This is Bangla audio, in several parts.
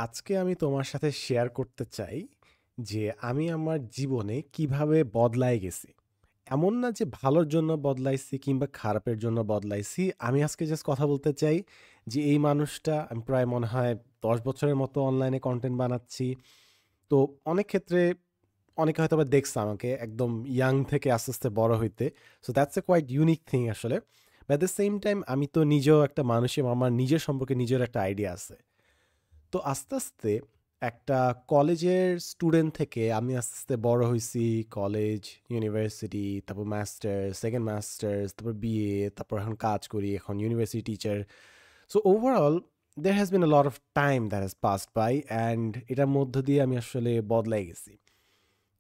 আজকে আমি তোমার সাথে শেয়ার করতে চাই যে আমি আমার জীবনে কিভাবে বদলায় গেছি। এমন না যে ভালোর জন্য বদলাইছি কিংবা খারাপের জন্য বদলাইছি। আমি আজকে জাস্ট কথা বলতে চাই যে এই মানুষটা আমি প্রায় মনে হয় ১০ বছরের মতো অনলাইনে কনটেন্ট বানাচ্ছি। তো অনেক ক্ষেত্রে অনেকে হয়তোবা দেখছে আমাকে একদম ইয়াং থেকে আস্তে, আস্তে বড় হইতে। So that's a quite unique thing আসলে। But at the same time আমি তো নিজেও একটা মানুষ এবং আমার নিজের সম্পর্কে নিজের একটা আইডিয়া আছে। তো আস্তে, আস্তে একটা কলেজের স্টুডেন্ট থেকে আমি আস্তে, আস্তে বড় হইছি। কলেজ, ইউনিভার্সিটি, তারপর মাস্টার্স, সেকেন্ড মাস্টার্স, তারপর বিএ, তারপর এখন কাজ করি। এখন university teacher. So overall there has been a lot of time that has passed by and এটার মধ্য দিয়ে আমি আসলে বদলাই গেছি।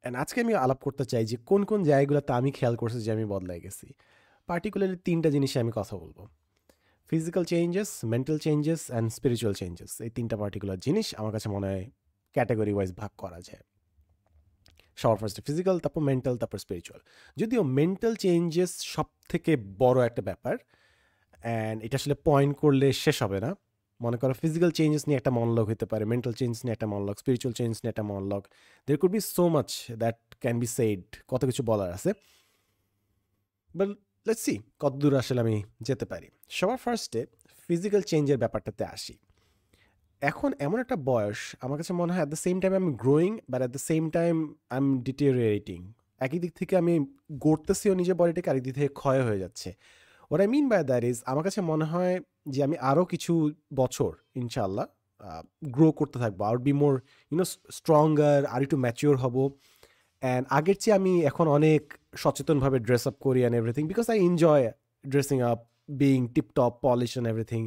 অ্যান্ড আজকে আমি আলাপ করতে চাই যে কোন, কোন জায়গাগুলোতে আমি খেয়াল করছি যে আমি বদলাই গেছি। পার্টিকুলারলি ৩ টা জিনিসে আমি কথা বলব। Physical changes, mental changes and spiritual changes. এই ৩ টা পার্টিকুলার জিনিস আমার কাছে মনে হয় ক্যাটেগরি ওয়াইজ ভাগ করা যায়। সবার ফার্স্টে ফিজিক্যাল, তারপর মেন্টাল, তারপর স্পিরিচুয়াল। যদিও মেন্টাল চেঞ্জেস সবথেকে বড় একটা ব্যাপার অ্যান্ড এটা আসলে পয়েন্ট করলে শেষ হবে না। মনে করো ফিজিক্যাল চেঞ্জেস নিয়ে একটা মনোলগ হতে পারে, মেন্টাল চেঞ্জ নিয়ে একটা মনোলগ, স্পিরিচুয়াল চেঞ্জ নিয়ে একটা monologue. There could be so much that can be said. কত কিছু বলার আছে। বাট লেটস সি কতদূর আসলে আমি যেতে পারি। সবার ফার্স্টে ফিজিক্যাল চেঞ্জের ব্যাপারটাতে আসি। এখন এমন একটা বয়স আমার কাছে মনে হয় at the same time I am growing but at the same time I am ডিটেরিয়েটিং। একই দিক থেকে আমি গড়তেছিও নিজের বডিটাকে, আরেক দিক থেকে ক্ষয় হয়ে যাচ্ছে। What I mean by that is আমার কাছে মনে হয় যে আমি আরও কিছু বছর ইনশাল্লাহ গ্রো করতে থাকবো। আর বি মোর স্ট্রঙ্গার, আর একটু ম্যাচিওর হব। অ্যান্ড আগের চেয়ে আমি এখন অনেক সচেতনভাবে ড্রেস আপ করি and everything because I enjoy dressing up, being tiptop, polish and everything.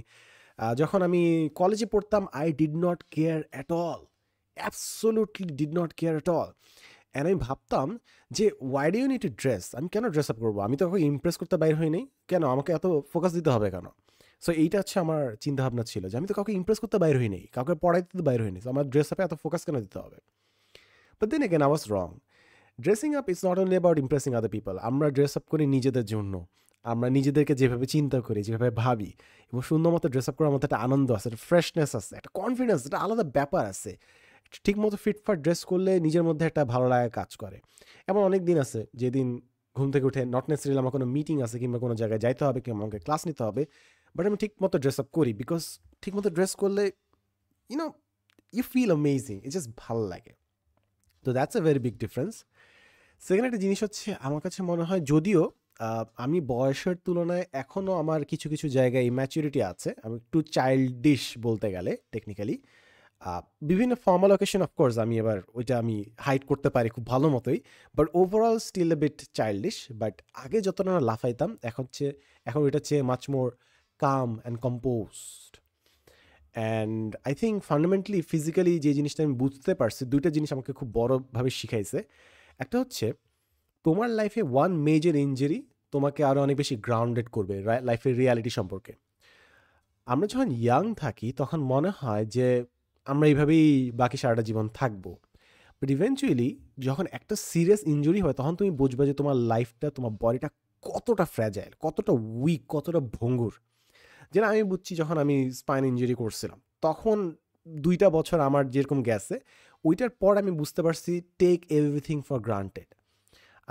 যখন আমি কলেজে পড়তাম I did not care at all, absolutely did not care at all. And আমি ভাবতাম যে why do you need to dress, আমি কেন ড্রেস আপ করবো, আমি তো কাউকে ইমপ্রেস করতে বাইর হই নাই, কেন আমাকে এত ফোকাস দিতে হবে কেন? সো এইটা হচ্ছে আমার চিন্তাভাবনা ছিল যে আমি তো কাউকে ইমপ্রেস করতে বাইর হই নাই, কাউকে পড়াইতে তো বাইর হই নাই, আমার ড্রেস আপে এত ফোকাস কেন দিতে হবে? But then again I was wrong. Dressing up is not only about impressing other people. আমরা ড্রেস আপ করি নিজেদের জন্য। আমরা নিজেদেরকে যেভাবে চিন্তা করি, যেভাবে ভাবি এবং সুন্দর মতো ড্রেস আপ করার মতো একটা আনন্দ আছে, একটা ফ্রেশনেস আছে, একটা কনফিডেন্স, একটা আলাদা ব্যাপার আছে। ঠিক মতো ফিটফাট ড্রেস করলে নিজের মধ্যে একটা ভালো লাগা কাজ করে। এমন অনেক দিন আছে যেদিন ঘুম থেকে উঠে নট নেসেসারিলি আমার কোনো মিটিং আছে কিংবা কোনো জায়গায় যাইতে হবে কিংবা আমাকে ক্লাস নিতে হবে, বাট আমি ঠিক মতো ড্রেস আপ করি বিকজ ঠিক মতো ড্রেস করলে you know you feel amazing, it just ভালো লাগে। তো that's a very big difference. Second একটা জিনিস হচ্ছে আমার কাছে মনে হয় যদিও আমি বয়সের তুলনায় এখনও আমার কিছু কিছু জায়গায় ম্যাচুরিটি আছে, আমি একটু চাইল্ডিশ বলতে গেলে টেকনিক্যালি। বিভিন্ন ফর্মাল অকেশন অফকোর্স আমি এবার ওইটা আমি হাইড করতে পারি খুব ভালো মতোই, but overall still a bit childish. But আগে যতটা না লাফাইতাম এখন ওইটা চেয়ে much more calm and composed. And I think fundamentally physically যে জিনিসটা আমি বুঝতে পারছি, দুইটা জিনিস আমাকে খুব বড়ভাবে শিখাইছে। একটা হচ্ছে তোমার লাইফে ওয়ান মেজর ইঞ্জুরি তোমাকে আরও অনেক বেশি গ্রাউন্ডেড করবে লাইফের রিয়ালিটি সম্পর্কে। আমরা যখন ইয়াং থাকি তখন মনে হয় যে আমরা এইভাবেই বাকি সারাটা জীবন থাকবো। বাট ইভেনচুয়ালি যখন একটা সিরিয়াস ইঞ্জুরি হয় তখন তুমি বুঝবে যে তোমার লাইফটা, তোমার বডিটা কতটা ফ্র্যাজাইল, কতটা উইক, কতটা ভঙ্গুর। যেটা আমি বুঝছি যখন আমি স্পাইন ইঞ্জুরি করছিলাম তখন 2টা বছর আমার যেরকম গেছে, ওইটার পর আমি বুঝতে পারছি টেক এভরিথিং ফর গ্রান্টেড।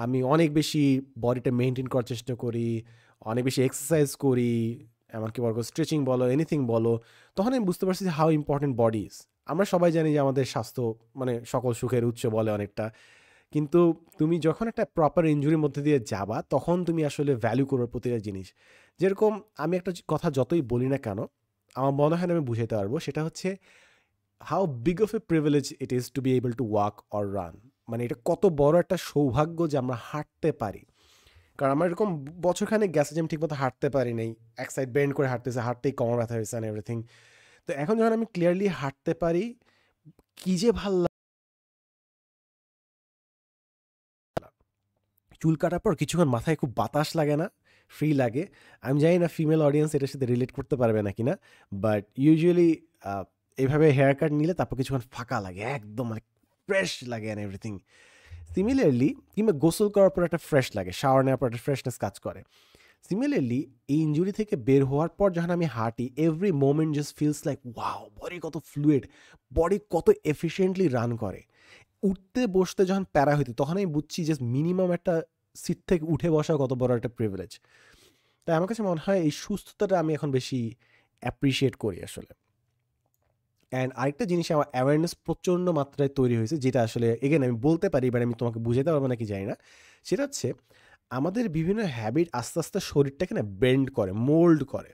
আমি অনেক বেশি বডিটা মেনটেন করার চেষ্টা করি, অনেক বেশি এক্সারসাইজ করি, এমনকি বলো স্ট্রেচিং বলো, এনিথিং বলো। তখন আমি বুঝতে পারছি হাউ ইম্পর্টেন্ট বডি ইজ। আমরা সবাই জানি যে আমাদের স্বাস্থ্য মানে সকল সুখের উৎস বলে অনেকটা, কিন্তু তুমি যখন একটা প্রপার ইনজুরির মধ্যে দিয়ে যাবা তখন তুমি আসলে ভ্যালু করবে প্রতিটা জিনিস। যেরকম আমি একটা কথা যতই বলি না কেন, আমার মনে হয় না আমি বুঝাইতে পারবো, সেটা হচ্ছে how big of a privilege it is to be able to walk or run. মানে এটা কত বড় একটা সৌভাগ্য যে আমরা হাঁটতে পারি। কারণ আমার এরকম বছরখানেক গেছে যে আমি ঠিকমতো হাঁটতে পারি নাই, এক সাইড বেন্ড করে হাঁটতেছে, হাঁটতেই কোমর ব্যথা হয়েছে অ্যান্ড এভরিথিং। তো এখন যখন আমি ক্লিয়ারলি হাঁটতে পারি, কি যে ভাল লাগে। চুল কাটার পর কিছুক্ষণ মাথায় খুব বাতাস লাগে না, ফ্রি লাগে। আমি জানি না ফিমেল অডিয়েন্স এটার সাথে রিলেট করতে পারবে না কিনা, বাট ইউজুয়ালি এইভাবে হেয়ার কাট নিলে তারপর কিছুক্ষণ ফাঁকা লাগে, একদম মানে ফ্রেশ লাগে অ্যান্ড এভরিথিং। সিমিলারলি কিংবা গোসল করার পর একটা ফ্রেশ লাগে, শাওয়ার নেওয়ার পর একটা ফ্রেশনেস কাজ করে। সিমিলারলি এই ইনজুরি থেকে বের হওয়ার পর যখন আমি হাঁটি, every moment just feels like wow, body কত ফ্লুইড, বডি কত এফিশিয়েন্টলি রান করে। উঠতে বসতে যখন প্যারা হইতো তখন আমি বুঝছি যে মিনিমাম একটা সিট থেকে উঠে বসা কত বড় একটা প্রিভিলেজ। তাই আমার কাছে মনে হয় এই সুস্থতাটা আমি এখন বেশি অ্যাপ্রিসিয়েট করি আসলে। অ্যান্ড আরেকটা জিনিস, আমার অ্যাওয়ারনেস প্রচণ্ড মাত্রায় তৈরি হয়েছে, যেটা আসলে এগেন আমি বলতে পারি, এবার আমি তোমাকে বুঝাতে পারবো নাকি জানি না। সেটা হচ্ছে আমাদের বিভিন্ন হ্যাবিট আস্তে আস্তে শরীরটাকে না বেন্ড করে, মোল্ড করে।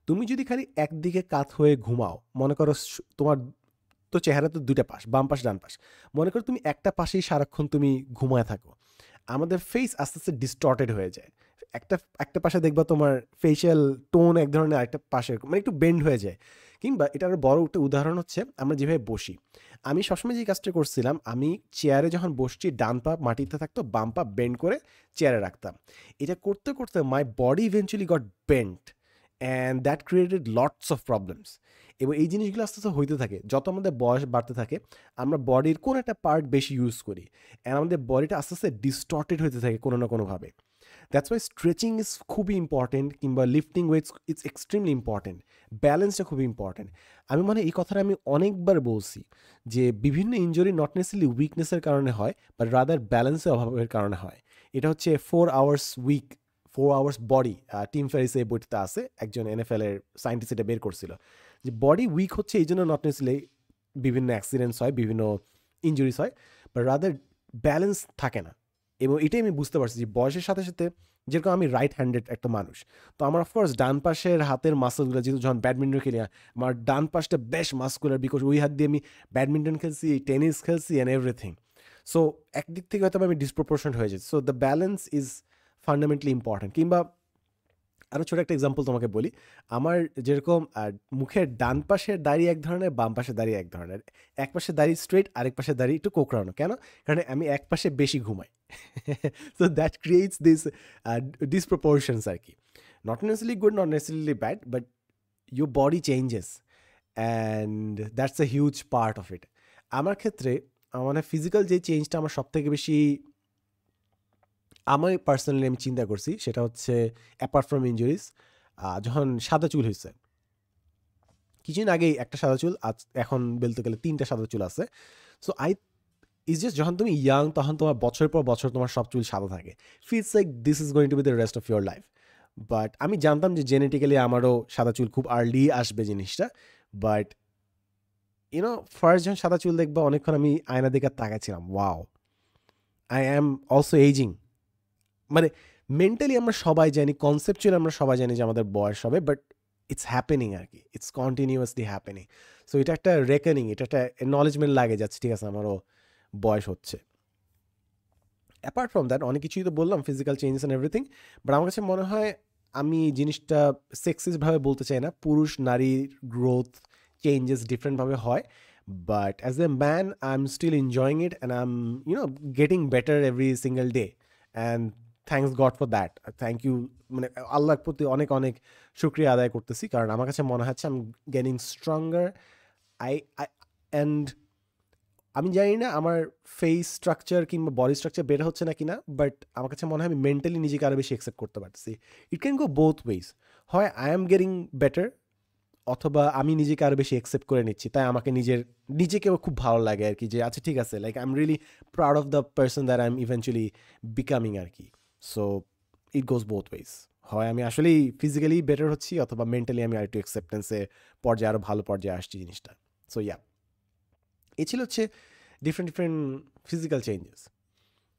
তুমি যদি খালি একদিকে কাত হয়ে ঘুমাও, মনে করো তোমার তো চেহারা তো দুইটা পাশ, বাম পাশ ডান পাশ, মনে করো তুমি একটা পাশেই সারাক্ষণ তুমি ঘুমায় থাকো, আমাদের ফেস আস্তে আস্তে ডিস্টর্টেড হয়ে যায়। একটা একটা পাশে দেখবা তোমার ফেশিয়াল টোন এক ধরনের, আরেকটা পাশে মানে একটু বেন্ড হয়ে যায়। কিংবা এটার বড় একটা উদাহরণ হচ্ছে আমরা যেভাবে বসি। আমি সবসময় যে কাজটা করছিলাম, আমি চেয়ারে যখন বসছি ডান পা মাটিতে থাকতো, বাম পা বেন্ড করে চেয়ারে রাখতাম। এটা করতে করতে my body eventually goat bend and that created lots of problems. এবং এই জিনিসগুলো আস্তে আস্তে হইতে থাকে, যত আমাদের বয়স বাড়তে থাকে আমরা বডির কোন একটা পার্ট বেশি ইউজ করি, অ্যান্ড আমাদের বডিটা আস্তে আস্তে ডিস্টর্টেড হইতে থাকে কোনো না কোনোভাবে। দ্যাটস ওয়াই স্ট্রেচিং ইজ খুবই ইম্পর্টেন্ট, কিংবা lifting weights it's extremely important. ব্যালেন্সটা খুবই ইম্পর্টেন্ট। আমি মনে হয় এই কথাটা আমি অনেকবার বলছি যে বিভিন্ন ইনজুরি নট নেসেসারিলি উইকনেসের কারণে হয়, বাট রাদার ব্যালেন্সের অভাবের কারণে হয়। এটা হচ্ছে 4 hours week, 4 hours body. Tim Ferriss এই বইটা আছে, একজন NFL এর সায়েন্টিস্ট এটা বের করছিল, যে বডি উইক হচ্ছে এই জন্য নট নেসেসারিলি বিভিন্ন অ্যাক্সিডেন্টস হয়, বিভিন্ন ইনজুরিস হয়, বাট রাদার ব্যালেন্স থাকে না। এবং এটাই আমি বুঝতে পারছি যে বয়সের সাথে সাথে, যেরকম আমি রাইট হ্যান্ডেড একটা মানুষ, তো আমার অফকোর্স ডান পাশের হাতের মাসলগুলো, যেহেতু যখন ব্যাডমিন্টন খেলি আমার ডান পাশটা বেশ মাস্কুলার, বিকজ ওই হাত দিয়ে আমি ব্যাডমিন্টন খেলছি, টেনিস খেলছি অ্যান্ড এভরিথিং। সো একদিক থেকে হয়তো আমি ডিসপ্রপোর্শন হয়ে যাচ্ছি। So the balance is fundamentally important. কিংবা আরও ছোটো একটা এক্সাম্পল তোমাকে বলি, আমার যেরকম মুখের ডান পাশের দাড়ি এক ধরনের, বাম পাশের দাড়ি এক ধরনের। এক পাশের দাড়ি স্ট্রেট, আরেক পাশের দাড়ি একটু কোঁকড়ানো। কেন? কারণ আমি এক পাশে বেশি ঘুমাই। সো দ্যাট ক্রিয়েটস দিস ডিসপ্রপোর্শনস আর কি। Not necessarily good, not necessarily bad, but your body changes and that's a huge part of it. আমার ক্ষেত্রে মানে ফিজিক্যাল যে চেঞ্জটা আমার সব থেকে বেশি, আমি পার্সোনালি আমি চিন্তা করছি, সেটা হচ্ছে অ্যাপার্ট ফ্রম ইনজুরিজ, যখন সাদা চুল হয়েছে। কিছুদিন আগেই একটা সাদা চুল, আজ এখন বলতে গেলে 3টা সাদা চুল আছে। সো ইজ জাস্ট, যখন তুমি ইয়াং তখন তোমার বছরের পর বছর তোমার সব চুল সাদা থাকে, feels like this is going to B the rest of your life. But আমি জানতাম যে জেনেটিক্যালি আমারও সাদা চুল খুব আর্লি আসবে জিনিসটা। বাট ইউনো ফার্স্ট যখন সাদা চুল দেখবা, অনেকক্ষণ আমি আয়না দিকে তাকাচ্ছিলাম, wow, I am also ageing. মানে মেন্টালি আমরা সবাই জানি, কনসেপচুয়ালি আমরা সবাই জানি যে আমাদের বয়স হবে, বাট ইটস হ্যাপেনিং আর কি, ইটস কন্টিনিউয়াসলি হ্যাপেনিং। সো এটা একটা রেকনিং, এটা একটা অ্যাকনলেজমেন্ট লাগে যাচ্ছে, ঠিক আছে আমারও বয়স হচ্ছে। অ্যাপার্ট ফ্রম দ্যাট অনেক কিছুই তো বললাম, physical changes and everything, but আমার কাছে মনে হয় আমি জিনিসটা সেক্সিস্টভাবে বলতে চাই না, পুরুষ নারীর গ্রোথ চেঞ্জেস ডিফারেন্টভাবে হয়, but as a man I am still enjoying it and I am getting better every single day, and thanks god for that. Thank you, মানে আল্লাহর প্রতি অনেক অনেক শুক্রিয়া আদায় করতেছি, কারণ আমার কাছে মনে হচ্ছে I am getting stronger. I and আমি জানি না আমার ফেস স্ট্রাকচার কিংবা বডি স্ট্রাকচার বেটার হচ্ছে না কিনা, বাট আমার কাছে মনে হয় আমি মেন্টালি নিজেকে আরও বেশি অ্যাকসেপ্ট করতে পারতেছি। It can go both wedge, হয় আই এম গেটিং বেটার, অথবা আমি নিজেকে আরও বেশি অ্যাকসেপ্ট করে নিচ্ছি, তাই আমাকে নিজেকেও খুব ভালো লাগে আর কি, যে আচ্ছা ঠিক আছে, like I am really proud of the person that I am eventually becoming আর কি। So it goes both wedge, হয় আমি আসলেই ফিজিক্যালি বেটার হচ্ছি, অথবা মেন্টালি আমি আর একটু অ্যাকসেপ্টেন্সে পর্যায়ে, আরও ভালো পর্যায়ে আসছি জিনিসটা। সো ইয়া, এ ছিল হচ্ছে ডিফারেন্ট ফিজিক্যাল চেঞ্জেস।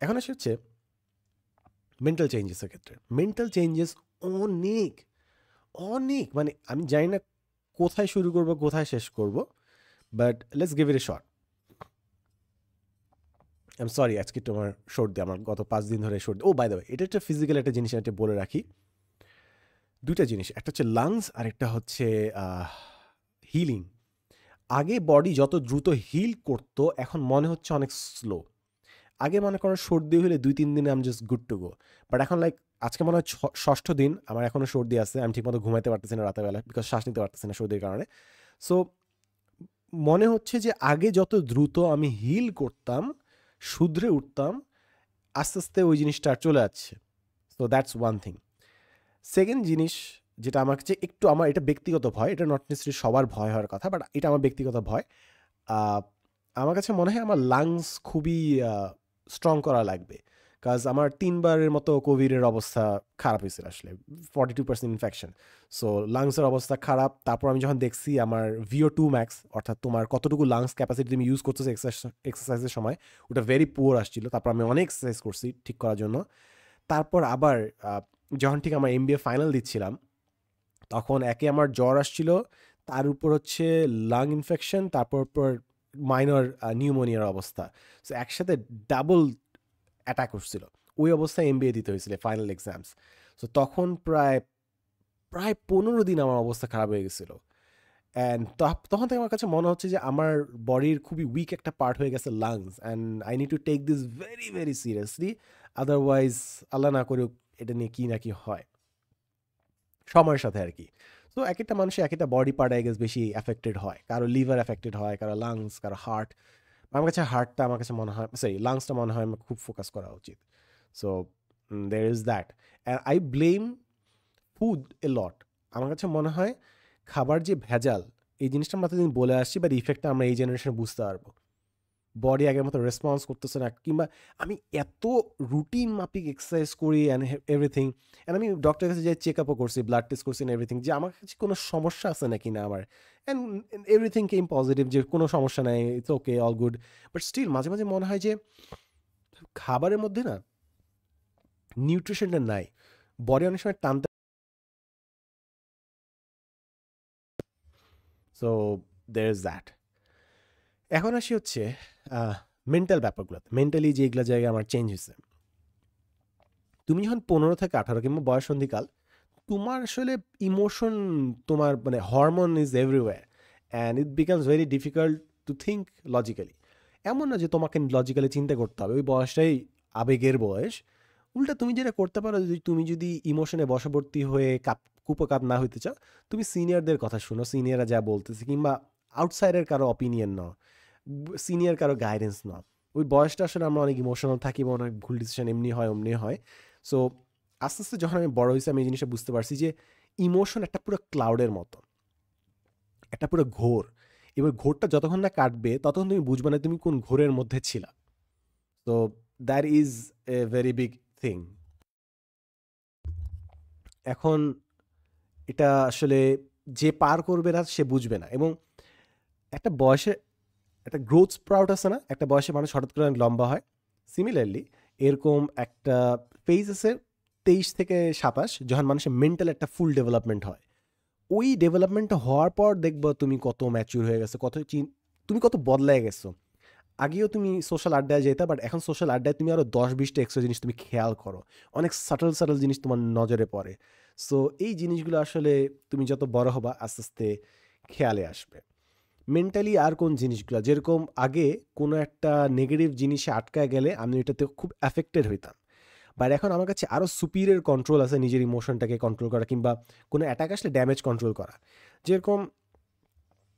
এখন আসে হচ্ছে মেন্টাল চেঞ্জেসের ক্ষেত্রে। মেন্টাল চেঞ্জেস অনেক অনেক, মানে আমি জানি না কোথায় শুরু করব কোথায় শেষ করব, but let's give it A shot. I am sorry, আজকে তোমার সর্দি, আমার গত 5 দিন ধরে সর্দি। ও বাই দ্য ওয়ে, এটা একটা ফিজিক্যাল একটা জিনিস, এটা বলে রাখি, দুইটা জিনিস, একটা হচ্ছে লাংস আর একটা হচ্ছে হিলিং। আগে বডি যত দ্রুত হিল করতো, এখন মনে হচ্ছে অনেক স্লো। আগে মনে করো সর্দি হলে 2-3 দিনে আমি just good to go, but এখন লাইক আজকে মনে হয় 6ষ্ঠ দিন আমার এখনও সর্দি আছে, আমি ঠিকমতো ঘুমাইতে পারতেছি না রাতের বেলা, বিকজ শ্বাস নিতে পারতেছি না সর্দির কারণে। সো মনে হচ্ছে যে আগে যত দ্রুত আমি হিল করতাম, শুধরে উঠতাম, আস্তে আস্তে ওই জিনিসটা আর চলে যাচ্ছে। So that's one thing. Second জিনিস যেটা আমার কাছে একটু আমার এটা ব্যক্তিগত ভয়, এটা নট নেসেসারি সবার ভয় হওয়ার কথা, বাট এটা আমার ব্যক্তিগত ভয়। আহ, আমার কাছে মনে হয় আমার লাংস খুবই স্ট্রং করা লাগবে, কাজ আমার 3বারের মতো কোভিডের অবস্থা খারাপ হয়েছিল আসলে, 42% ইনফেকশন। সো লাংসের অবস্থা খারাপ। তারপর আমি যখন দেখছি আমার VO2 max, অর্থাৎ তোমার কতটুকু লাংস ক্যাপাসিটি তুমি ইউজ করতেছো এক্সারসাইজের সময়, ওটা ভেরি পুয়ার আসছিল। তারপর আমি অনেক এক্সারসাইজ করছি ঠিক করার জন্য। তারপর আবার যখন ঠিক আমার MBA ফাইনাল দিচ্ছিলাম, তখন একে আমার জ্বর আসছিল, তার উপর হচ্ছে লাং ইনফেকশন, তারপর মাইনর নিউমোনিয়ার অবস্থা। সো একসাথে ডাবল অ্যাটাক হচ্ছিল। ওই অবস্থায় MBA দিতে হয়েছিল ফাইনাল এক্সামস। সো তখন প্রায় প্রায় 15 দিন আমার অবস্থা খারাপ হয়ে গেছিলো। অ্যান্ড তখন থেকে আমার কাছে মনে হচ্ছে যে আমার বডির খুবই উইক একটা পার্ট হয়ে গেছে lungs, and I need to take this very very seriously. Otherwise আল্লাহ না করুক এটা নিয়ে কি না কি হয় সময়ের সাথে আর কি। তো এক একটা মানুষের এক একটা বডি পার্ট আই গেস বেশি অ্যাফেক্টেড হয়, কারো লিভার অ্যাফেক্টেড হয়, কারো লাংস, কারো হার্ট। আমার কাছে হার্টটা আমার কাছে মনে হয়, সরি লাংসটা মনে হয় আমার খুব ফোকাস করা উচিত। So there is that, and I blame food এ লট। আমার কাছে মনে হয় খাবার যে ভেজাল, এই জিনিসটা আমরা এতদিন বলে আসছি, বাট ইফেক্টটা আমরা এই জেনারেশনে বুঝতে পারবো। বডি আগের মতো রেসপন্স করতেছে না, কিংবা আমি এত রুটিন মাফিক এক্সারসাইজ করি অ্যান্ড এভরিথিং, অ্যান্ড আমি ডক্টরের কাছে যাই, চেক আপও করছি, ব্লাড টেস্ট করছি অ্যান্ড এভরিথিং, যে আমার কাছে কোনো সমস্যা আছে নাকি না আমার, অ্যান্ড এভরিথিং কেম পজিটিভ, যে কোনো সমস্যা নাই, it's okay, all good. But still মাঝে মাঝে মনে হয় যে খাবারের মধ্যে না নিউট্রিশনটা নাই, বডি অনেক সময় টানতে। So there is that. এখন আসি হচ্ছে মেন্টাল ব্যাপারগুলোতে, মেন্টালি যেগুলো জায়গায় আমার চেঞ্জ হয়েছে। তুমি যখন 15 থেকে 18 কিংবা বয়স সন্ধিকাল, তোমার আসলে ইমোশন, তোমার মানে hormone is everywhere, and it becomes very difficult to think logically. এমন না যে তোমাকে লজিক্যালি চিন্তা করতে হবে, ওই বয়সটাই আবেগের বয়স। উল্টা তুমি যেটা করতে পারো, তুমি যদি ইমোশনে বশবর্তী হয়ে কুপকাত না হইতে চাও, তুমি সিনিয়রদের কথা শুনো, সিনিয়ররা যা বলতেছে, কিংবা আউটসাইডের কারো অপিনিয়ন নাও, সিনিয়র কারো গাইডেন্স নাও। ওই বয়সটা আসলে আমরা অনেক ইমোশনাল থাকি বা অনেক ভুল ডিসিশন এমনি হয় অমনি হয়। সো আস্তে আস্তে যখন আমি বড় হয়েছি, আমি এই জিনিসটা বুঝতে পারছি যে ইমোশন একটা পুরো ক্লাউডের মতো, একটা পুরো ঘোর। এবার ঘোরটা যতক্ষণ না কাটবে ততক্ষণ তুমি বুঝবে না তুমি কোন ঘোরের মধ্যে ছিলা। তো that is a very big thing. এখন এটা আসলে যে পার করবে না সে বুঝবে না। এবং একটা বয়সে একটা গ্রোথ স্প্রাউট আছে না, একটা বয়সে মানুষ হঠাৎ করে অনেক লম্বা হয়, সিমিলারলি এরকম একটা ফেজ আছে 23 থেকে 27, যখন মানুষের মেন্টাল একটা ফুল ডেভেলপমেন্ট হয়। ওই ডেভেলপমেন্টটা হওয়ার পর দেখবো তুমি কত ম্যাচিউর হয়ে গেছো, তুমি কত বদলায় গেছো। আগেও তুমি সোশ্যাল আড্ডায় যেতে, বাট এখন সোশ্যাল আড্ডায় তুমি আরও 10-20টা এক্সট্রা জিনিস তুমি খেয়াল করো, অনেক সাটল সাটল জিনিস তোমার নজরে পড়ে। সো এই জিনিসগুলো আসলে তুমি যত বড় হবা আস্তে আস্তে খেয়ালে আসবে। মেন্টালি আর কোন জিনিসগুলো, যেরকম আগে কোনো একটা নেগেটিভ জিনিসে আটকায় গেলে আমি এটাতে খুব অ্যাফেক্টেড হইতাম, বাট এখন আমার কাছে আরও সুপিরিয়র কন্ট্রোল আছে নিজের ইমোশনটাকে কন্ট্রোল করা, কিংবা কোনো অ্যাটাক আসলে ড্যামেজ কন্ট্রোল করা। যেরকম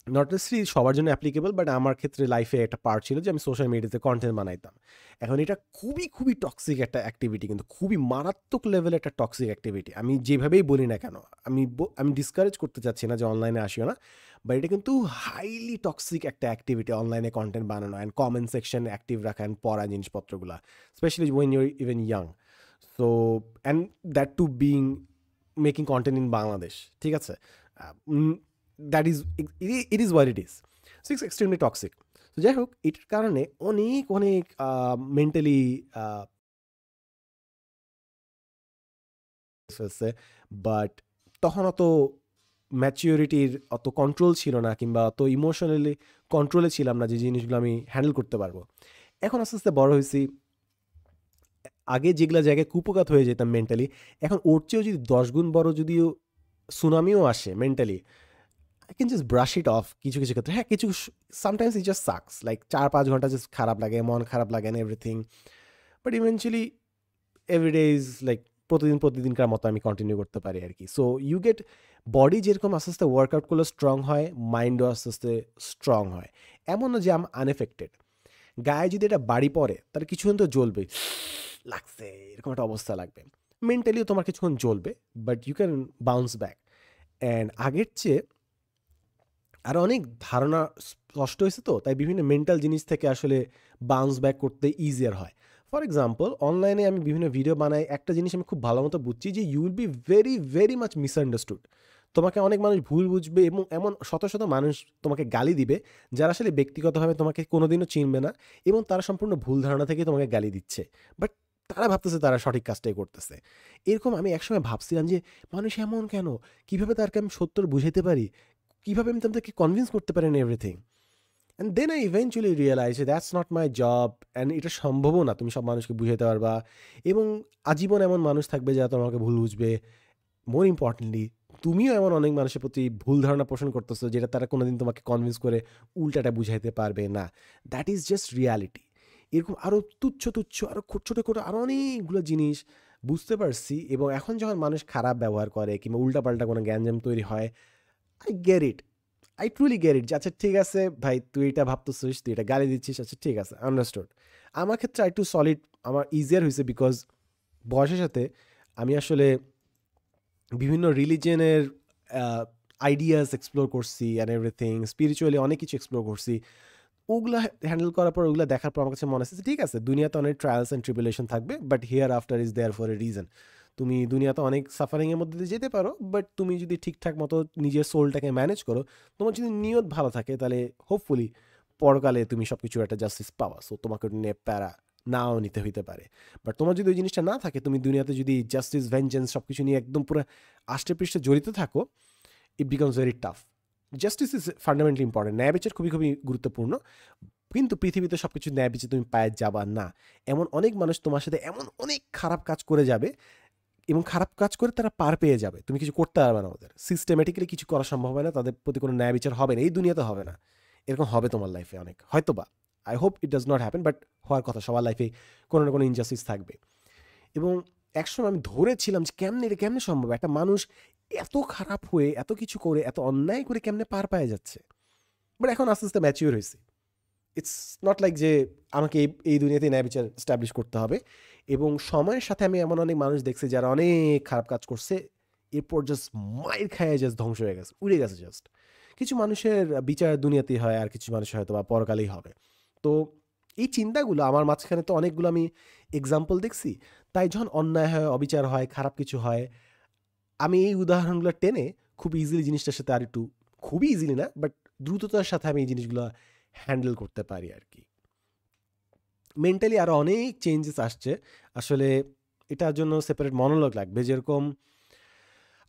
নট নেসেসারি সবার জন্য অ্যাপ্লিকেবল, বাট আমার ক্ষেত্রে লাইফে একটা পার্ট ছিল যে আমি সোশ্যাল মিডিয়াতে কন্টেন্ট বানাইতাম। এখন এটা খুবই খুবই টক্সিক একটা অ্যাক্টিভিটি, কিন্তু খুবই মারাত্মক লেভেলের একটা টক্সিক অ্যাক্টিভিটি। আমি যেভাবেই বলি না কেন, আমি ডিসকারেজ করতে চাচ্ছি না যে অনলাইনে আসিও না, বাট এটা কিন্তু হাইলি টক্সিক একটা অ্যাক্টিভিটি, অনলাইনে কন্টেন্ট বানানো অ্যান্ড কমেন্ট সেকশন অ্যাক্টিভ রাখা অ্যান্ড পড়া জিনিসপত্রগুলো, specially when you're even young. So and that too being making content in Bangladesh, ঠিক আছে, that is, it is what it is. So it's extremely toxic. তো যাই হোক, এটার কারণে অনেক অনেক মেন্টালি ফেলছে, বাট তখন অত ম্যাচিউরিটির অত কন্ট্রোল ছিল না, কিংবা অত ইমোশনালি কন্ট্রোলে ছিলাম না যে জিনিসগুলো আমি হ্যান্ডেল করতে পারবো। এখন আস্তে আস্তে বড় হয়েছি, আগে যেগুলো জায়গায় কুপকাত হয়ে যেতাম মেন্টালি, এখন ওর চেয়েও যদি 10 গুণ বড় যদিও সুনামিও আসে mentally, I can just brush it off. কিছু কিছু ক্ষেত্রে হ্যাঁ, কিছু sometimes it just sucks, like 4-5 ঘন্টা জাস্ট খারাপ লাগে, মন খারাপ লাগে না everything, but eventually everyday is like প্রতিদিনকার মতো আমি কন্টিনিউ করতে পারি আর কি। সো ইউ গেট, বডি যেরকম আস্তে আস্তে ওয়ার্কআউট করলে স্ট্রং হয়, মাইন্ডও আস্তে আস্তে স্ট্রং হয়। এমন না যে আমি আনএফেক্টেড, গায়ে যদি এটা বাড়ি পড়ে তাহলে কিছুক্ষণ তো জ্বলবে, লাগছে এরকম একটা অবস্থা লাগবে, মেন্টালিও তোমার কিছুক্ষণ জ্বলবে, but you can bounce back. And আগের চেয়ে আরও অনেক ধারণা স্পষ্ট হয়েছে, তো তাই বিভিন্ন মেন্টাল জিনিস থেকে আসলে বাউন্স ব্যাক করতে ইজিয়ার হয়। ফর এক্সাম্পল, অনলাইনে আমি বিভিন্ন ভিডিও বানাই, একটা জিনিস আমি খুব ভালো মতো বুঝছি যে you will be very very much misunderstood. তোমাকে অনেক মানুষ ভুল বুঝবে এবং এমন শত শত মানুষ তোমাকে গালি দিবে যারা আসলে ব্যক্তিগতভাবে তোমাকে কোনোদিনও চিনবে না, এবং তারা সম্পূর্ণ ভুল ধারণা থেকে তোমাকে গালি দিচ্ছে, বাট তারা ভাবতেছে তারা সঠিক কাজটাই করতেছে। এরকম আমি একসময় ভাবছিলাম যে মানুষ এমন কেন, কীভাবে তারকে আমি সত্য বুঝাইতে পারি, কীভাবে আমি তাদেরকে কনভিন্স করতে পারি না everything. And then I eventually realise that's not my job, and এটা সম্ভবও না তুমি সব মানুষকে বুঝাতে পারবা, এবং আজীবন এমন মানুষ থাকবে যারা তোমাকে ভুল বুঝবে। মোর ইম্পর্টেন্টলি, তুমিও এমন অনেক মানুষের প্রতি ভুল ধারণা পোষণ করতেছো যেটা তারা কোনোদিন তোমাকে কনভিন্স করে উল্টাটা বুঝাইতে পারবে না। That is just reality. এরকম আরও তুচ্ছ তুচ্ছ আরও ছোটো ছোটো আরও অনেকগুলো জিনিস বুঝতে পারছি, এবং এখন যখন মানুষ খারাপ ব্যবহার করে কিংবা উল্টাপাল্টা কোনো গ্যাঞ্জাম তৈরি হয়, I get it, I truly get it. আচ্ছা ঠিক আছে ভাই, তুই এটা ভাবতেছিস, তুই এটা গালি দিচ্ছিস, আচ্ছা ঠিক আছে, আন্ডারস্টুড। আমার ক্ষেত্রে একটু সলিড, আমার ইজিয়ার হয়েছে বিকজ বয়সের সাথে আমি আসলে বিভিন্ন রিলিজিয়নের আইডিয়াস এক্সপ্লোর করছি অ্যান্ড এভরিথিং, স্পিরিচুয়ালি অনেক কিছু এক্সপ্লোর করছি। ওগুলো হ্যান্ডেল করার পর, ওগুলো দেখার পর আমার কাছে মনে হচ্ছে ঠিক আছে, দুনিয়াতে অনেক ট্রায়ালস অ্যান্ড ট্রিবুলেশন থাকবে, but here after is there for a reason. তুমি দুনিয়াতে অনেক সাফারিংয়ের মধ্যে দিয়ে যেতে পারো, বাট তুমি যদি ঠিকঠাক মতো নিজের সোলটাকে ম্যানেজ করো, তোমার যদি নিয়ত ভালো থাকে, তাহলে হোপফুলি পরকালে তুমি সব কিছুর একটা জাস্টিস পাওয়া। সো তোমাকে নিয়ে প্যারা নাও নিতে হইতে পারে। বাট তোমার যদি ওই জিনিসটা না থাকে, তুমি দুনিয়াতে যদি জাস্টিস, ভেঞ্জেন্স সব কিছু নিয়ে একদম পুরো আষ্টে পৃষ্ঠে জড়িত থাকো, it becomes very tough. Justice is fundamentally important, ন্যায় বিচার খুবই খুবই গুরুত্বপূর্ণ, কিন্তু পৃথিবীতে সব কিছু ন্যায় বিচার তুমি পায়ে যাবা না। এমন অনেক মানুষ তোমার সাথে এমন অনেক খারাপ কাজ করে যাবে, এবং খারাপ কাজ করে তারা পার পেয়ে যাবে, তুমি কিছু করতে পারবে না, ওদের সিস্টেমেটিক্যালি কিছু করা সম্ভব হয় না, তাদের প্রতি কোনো ন্যায় বিচার হবে না, এই দুনিয়াতে হবে না। এরকম হবে তোমার লাইফে অনেক, হয়তো বা, I hope it does not happen, but হওয়ার কথা, সবার লাইফে কোনো না কোনো ইনজাস্টিস থাকবে। এবং একসময় আমি ধরেছিলাম যে কেমনে সম্ভব, একটা মানুষ এত খারাপ হয়ে, এত কিছু করে, এত অন্যায় করে কেমনে পার পায়ে যাচ্ছে। বাট এখন আস্তে আস্তে ম্যাচিওর হয়েছে। ইটস নট লাইক যে আমাকে এই দুনিয়াতে ন্যায় বিচার এস্টাবলিশ করতে হবে। এবং সময়ের সাথে আমি এমন অনেক মানুষ দেখছি যারা অনেক খারাপ কাজ করছে, এরপর জাস্ট মাইর খায় জাস্ট ধ্বংস হয়ে গেছে, উড়ে গেছে জাস্ট। কিছু মানুষের বিচার দুনিয়াতেই হয়, আর কিছু মানুষের হয়তো বা পরকালেই হবে। তো এই চিন্তাগুলো আমার মাঝখানে তো অনেকগুলো আমি এক্সাম্পল দেখছি, তাই যখন অন্যায় হয়, অবিচার হয়, খারাপ কিছু হয়, আমি এই উদাহরণগুলো টেনে খুব ইজিলি জিনিসটার সাথে আর একটু, খুবই ইজিলি না, বাট দ্রুততার সাথে আমি এই জিনিসগুলো হ্যান্ডেল করতে পারি আর কি। মেন্টালি আরও অনেক চেঞ্জেস আসছে আসলে, এটার জন্য সেপারেট মনোলগ লাগবে। যেরকম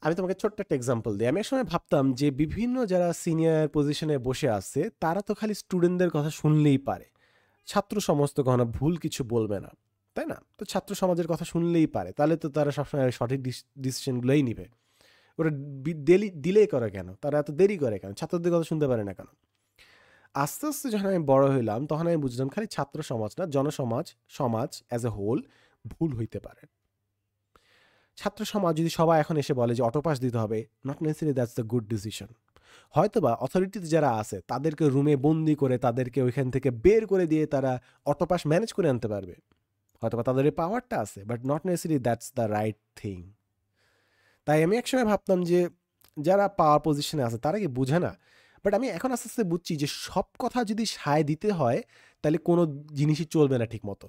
আমি তোমাকে ছোট্ট একটা এক্সাম্পল দিই। আমি একসময় ভাবতাম যে বিভিন্ন যারা সিনিয়র পজিশনে বসে আছে, তারা তো খালি স্টুডেন্টদের কথা শুনলেই পারে, ছাত্র সমাজ তো কখনো ভুল কিছু বলবে না, তাই না? তো ছাত্র সমাজের কথা শুনলেই পারে, তাহলে তো তারা সবসময় সঠিক ডিসিশনগুলোই নিবে। ওরা ডিলে করে কেন, তারা এত দেরি করে কেন, ছাত্রদের কথা শুনতে পারে না কেন? আস্তে আস্তে যখন আমি বড় হইলাম, তখন আমি বুঝলাম খালি ছাত্র সমাজ না, জনসমাজ, সমাজ অ্যাজ এ হোল ভুল হইতে পারে। ছাত্র সমাজ যদি সবাই এখন এসে বলে যে অটোপাস দিতে হবে, not necessary that's the good decision. হয়তো বা অথরিটিতে যারা আছে তাদেরকে রুমে বন্দি করে, তাদেরকে ওইখান থেকে বের করে দিয়ে তারা অটোপাস ম্যানেজ করে আনতে পারবে, হয়তো বা তাদের এই পাওয়ারটা আছে, but not necessary that's the right thing. তাই আমি একসময় ভাবতাম যে যারা পাওয়ার পজিশনে আছে তারা কি বুঝে না, বাট আমি এখন আস্তে আস্তে বুঝছি যে সব কথা যদি সায় দিতে হয়, তাহলে কোনো জিনিসই চলবে না ঠিক মতো।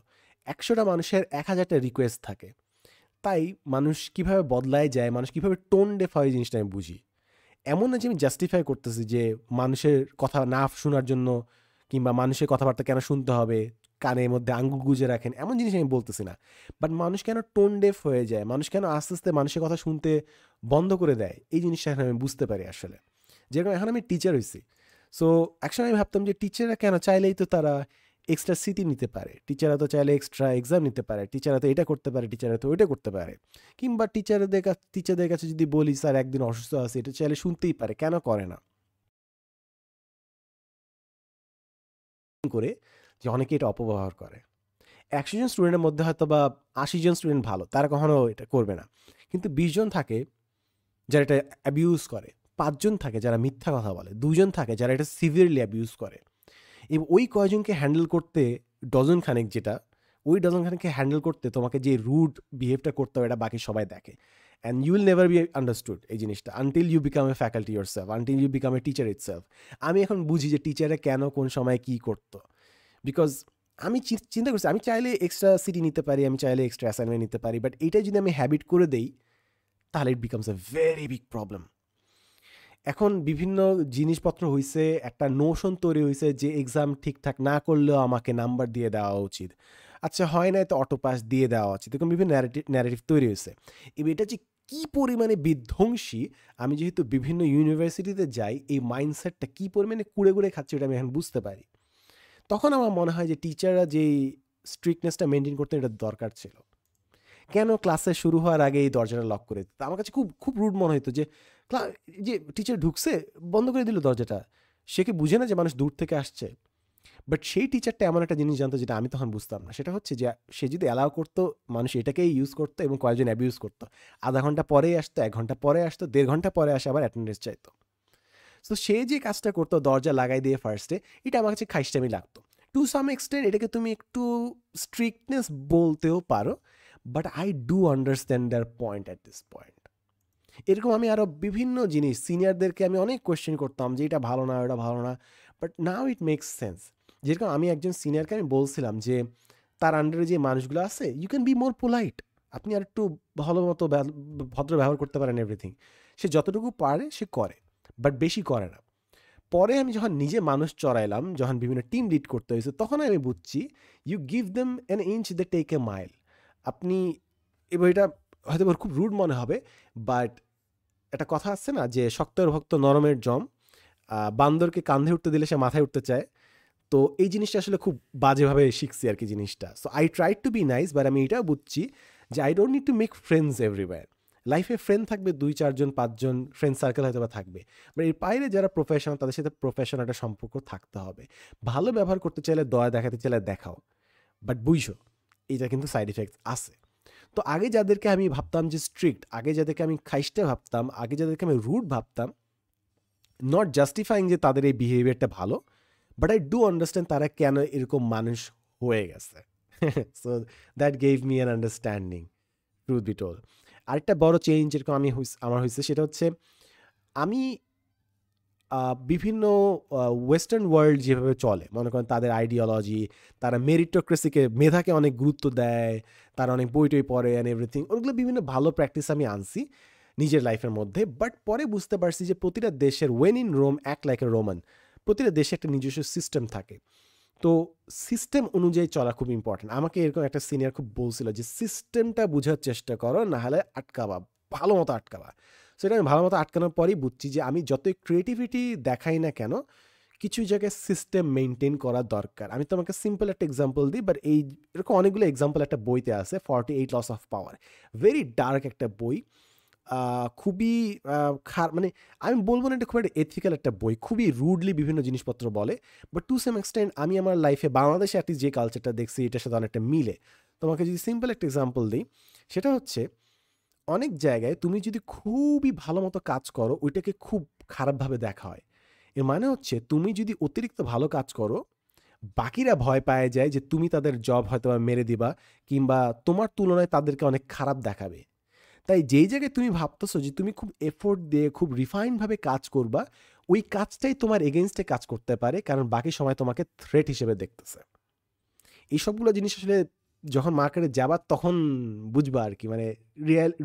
100টা মানুষের 1000টা রিকোয়েস্ট থাকে। তাই মানুষ কিভাবে বদলায় যায়, মানুষ কিভাবে টোন ডেফ হয়, জিনিসটা আমি বুঝি। এমন না যে আমি জাস্টিফাই করতেছি যে মানুষের কথা না শোনার জন্য, কিংবা মানুষের কথাবার্তা কেন শুনতে হবে, কানের মধ্যে আঙ্গুল গুজে রাখেন, এমন জিনিস আমি বলতেছি না। বাট মানুষ কেন টোন ডেফ হয়ে যায়, মানুষ কেন আস্তে আস্তে মানুষের কথা শুনতে বন্ধ করে দেয়, এই জিনিসটা এখন আমি বুঝতে পারি আসলে। যেরকম এখন আমি টিচার হয়েছি, সো একসময় আমি ভাবতাম যে টিচাররা কেন, চাইলেই তো তারা এক্সট্রা সিটি নিতে পারে, টিচাররা তো চাইলে এক্সট্রা এক্সাম নিতে পারে, টিচাররা তো এটা করতে পারে, টিচাররা তো ওইটা করতে পারে। কিংবা টিচারদের কাছে যদি বলি স্যার একদিন অসুস্থ আছে, এটা চাইলে শুনতেই পারে, কেন করে না? করে যে অনেকে এটা অপব্যবহার করে। 100 জন স্টুডেন্টের মধ্যে হয়তো বা 80 জন স্টুডেন্ট ভালো, তারা কখনো এটা করবে না। কিন্তু 20 জন থাকে যারা এটা অ্যাবিউজ করে, 5 জন থাকে যারা মিথ্যা কথা বলে, 2 জন থাকে যারা এটা সিভিয়ারলি অ্যাবিউজ করে। এবং ওই কয়জনকে হ্যান্ডেল করতে ডজন খানেক যেটা ওই ডজনখানাকে হ্যান্ডেল করতে তোমাকে যে রুড বিহেভটা করতে হবে এটা বাকি সবাই দেখে। And you will never be understood এই জিনিসটা until you become a faculty your self, until you become a teacher it self. আমি এখন বুঝি যে টিচারে কেন কোন সময় কী করতো, বিকজ আমি চিন্তা করছি আমি চাইলে এক্সট্রা সিটি নিতে পারি, আমি চাইলে এক্সট্রা অ্যাসাইনমেন্ট নিতে পারি, বাট এইটাই যদি আমি হ্যাবিট করে দেই তাহলে it becomes a very big problem. এখন বিভিন্ন জিনিসপত্র হয়েছে, একটা নোশন তৈরি হয়েছে যে এক্সাম ঠিকঠাক না করলেও আমাকে নাম্বার দিয়ে দেওয়া উচিত, আচ্ছা হয় না তো অটো পাস দিয়ে দেওয়া উচিত, এরকম বিভিন্ন ন্যারেটিভ তৈরি হয়েছে। এবার এটা যে কী পরিমাণে বিধ্বংসী, আমি যেহেতু বিভিন্ন ইউনিভার্সিটিতে যাই এই মাইন্ডসেটটা কী পরিমাণে কুড়ে কুড়ে খাচ্ছে ওটা আমি এখন বুঝতে পারি। তখন আমার মনে হয় যে টিচাররা যেই স্ট্রিক্টনেসটা মেনটেন করতে এটা দরকার ছিল। কেন ক্লাসে শুরু হওয়ার আগে এই দরজাটা লক করে দিত? আমার কাছে খুব খুব রুড মনে হতো যে যে টিচার ঢুকছে বন্ধ করে দিল দরজাটা, সে কি বুঝে না যে মানুষ দূর থেকে আসছে? বাট সেই টিচারটা এমন একটা জিনিস জানতো যেটা আমি তখন বুঝতাম না, সেটা হচ্ছে যে সে যদি অ্যালাউ করতো মানুষ এটাকেই ইউজ করতো এবং কয়েকজন অ্যাবিউজ করতো, আধা ঘন্টা পরেই আসতো, 1 ঘন্টা পরে আসতো, 1.5 ঘন্টা পরে আসে আবার অ্যাটেন্ডেন্স চাইতো। তো সে যে কাজটা করতো দরজা লাগাই দিয়ে ফার্স্টে, এটা আমার কাছে খাইস্টামি লাগতো। টু সাম এক্সটেন্ট এটাকে তুমি একটু স্ট্রিক্টনেস বলতেও পারো, but I do understand their point at this point. এরকম আমি আরও বিভিন্ন জিনিস সিনিয়রদেরকে আমি অনেক কোয়েশ্চেন করতাম যে এটা ভালো না ওটা ভালো না, but now it makes sense. যেরকম আমি একজন সিনিয়রকে আমি বলছিলাম যে তার আন্ডারে যে মানুষগুলো আছে you can be more polite, আপনি আর একটু ভালো মতো ভদ্র ব্যবহার করতে পারেন, এভরিথিং। সে যতটুকু পারে সে করে, বাট বেশি করে না। পরে আমি যখন নিজে মানুষ চড়াইলাম, যখন বিভিন্ন টিম লিড করতে হয়েছে, তখন আমি বুঝছি you give them an inch they take a mile. আপনি এবার এটা হয়তো খুব রুড মনে হবে, বাট একটা কথা আছে না যে শক্তের ভক্ত নরমের জম, বান্দরকে কাঁধে উঠতে দিলে সে মাথায় উঠতে চায়। তো এই জিনিসটা আসলে খুব বাজেভাবে শিখছি আর কি জিনিসটা। So I try to be nice, but আমি এটাও বুঝছি যে I don't need to make friends everywhere. লাইফে ফ্রেন্ড থাকবে 2-4 জন 5 জন ফ্রেন্ড সার্কেল হয়তো বা থাকবে, বাট এর বাইরে যারা প্রফেশনাল তাদের সাথে প্রফেশনাল একটা সম্পর্ক থাকতে হবে। ভালো ব্যবহার করতে চাইলে, দয়া দেখাতে চাইলে দেখাও, বাট বুঝো এটা কিন্তু সাইড ইফেক্টস আছে। তো আগে যাদেরকে আমি ভাবতাম যে স্ট্রিক্ট, আগে যাদেরকে আমি খাইস্টে ভাবতাম, আগে যাদেরকে আমি রুড ভাবতাম, নট জাস্টিফাইং যে তাদের এই বিহেভিয়ারটা ভালো, বাট আই ডু আন্ডারস্ট্যান্ড তারা কেন এরকম মানুষ হয়ে গেছে। So that gave me an understanding, truth be told. আরেকটা বড় চেঞ্জ যেরকম আমার হয়েছে সেটা হচ্ছে আমি বিভিন্ন ওয়েস্টার্ন ওয়ার্ল্ড যেভাবে চলে, মনে করেন তাদের আইডিওলজি, তারা মেরিটোক্রেসিকে, মেধাকে অনেক গুরুত্ব দেয়, তারা অনেক বই টই পড়ে অ্যান্ড এভরিথিং, ওগুলো বিভিন্ন ভালো প্র্যাকটিস আমি আনছি নিজের লাইফের মধ্যে। বাট পরে বুঝতে পারছি যে প্রতিটা দেশের when in Rome act like a Roman, প্রতিটা দেশে একটা নিজস্ব সিস্টেম থাকে। তো সিস্টেম অনুযায়ী চলা খুব ইম্পর্টেন্ট। আমাকে এরকম একটা সিনিয়র খুব বলছিল যে সিস্টেমটা বোঝার চেষ্টা করো, নাহলে আটকাবা, ভালো মতো আটকাবা। সেটা আমি ভালো মতো আটকানোর পরেই বুঝছি যে আমি যতই ক্রিয়েটিভিটি দেখাই না কেন, কিছু জায়গায় সিস্টেম মেনটেন করা দরকার। আমি তোমাকে সিম্পল একটা এক্সাম্পল দিই, বাট এরকম অনেকগুলো এক্সাম্পল একটা বইতে আছে, 48 laws of power. Very dark একটা বই, খুবই মানে আমি বলবো না এটা খুব একটা এথিক্যাল একটা বই, খুবই রুডলি বিভিন্ন জিনিসপত্র বলে, বাট টু সাম এক্সটেন্ট আমি আমার লাইফে বাংলাদেশে অ্যাটলিস্ট যে কালচারটা দেখছি এটার সাথে অনেকটা মিলে। তোমাকে যদি সিম্পল একটা এক্সাম্পল দিই, সেটা হচ্ছে অনেক জায়গায় তুমি যদি খুবই ভালো মতো কাজ করো ওইটাকে খুব খারাপভাবে দেখা হয়। এর মানে হচ্ছে তুমি যদি অতিরিক্ত ভালো কাজ করো, বাকিরা ভয় পায় যায় যে তুমি তাদের জব হয়তো মেরে দিবা, কিংবা তোমার তুলনায় তাদেরকে অনেক খারাপ দেখাবে। তাই যেই জায়গায় তুমি ভাবতেছো যে তুমি খুব এফোর্ট দিয়ে খুব রিফাইনভাবে কাজ করবা, ওই কাজটাই তোমার এগেনস্টে কাজ করতে পারে, কারণ বাকি সময় তোমাকে থ্রেট হিসেবে দেখতেছে। এই সবগুলো জিনিস আসলে যখন মার্কেটে যাবা তখন বুঝবা আর কি, মানে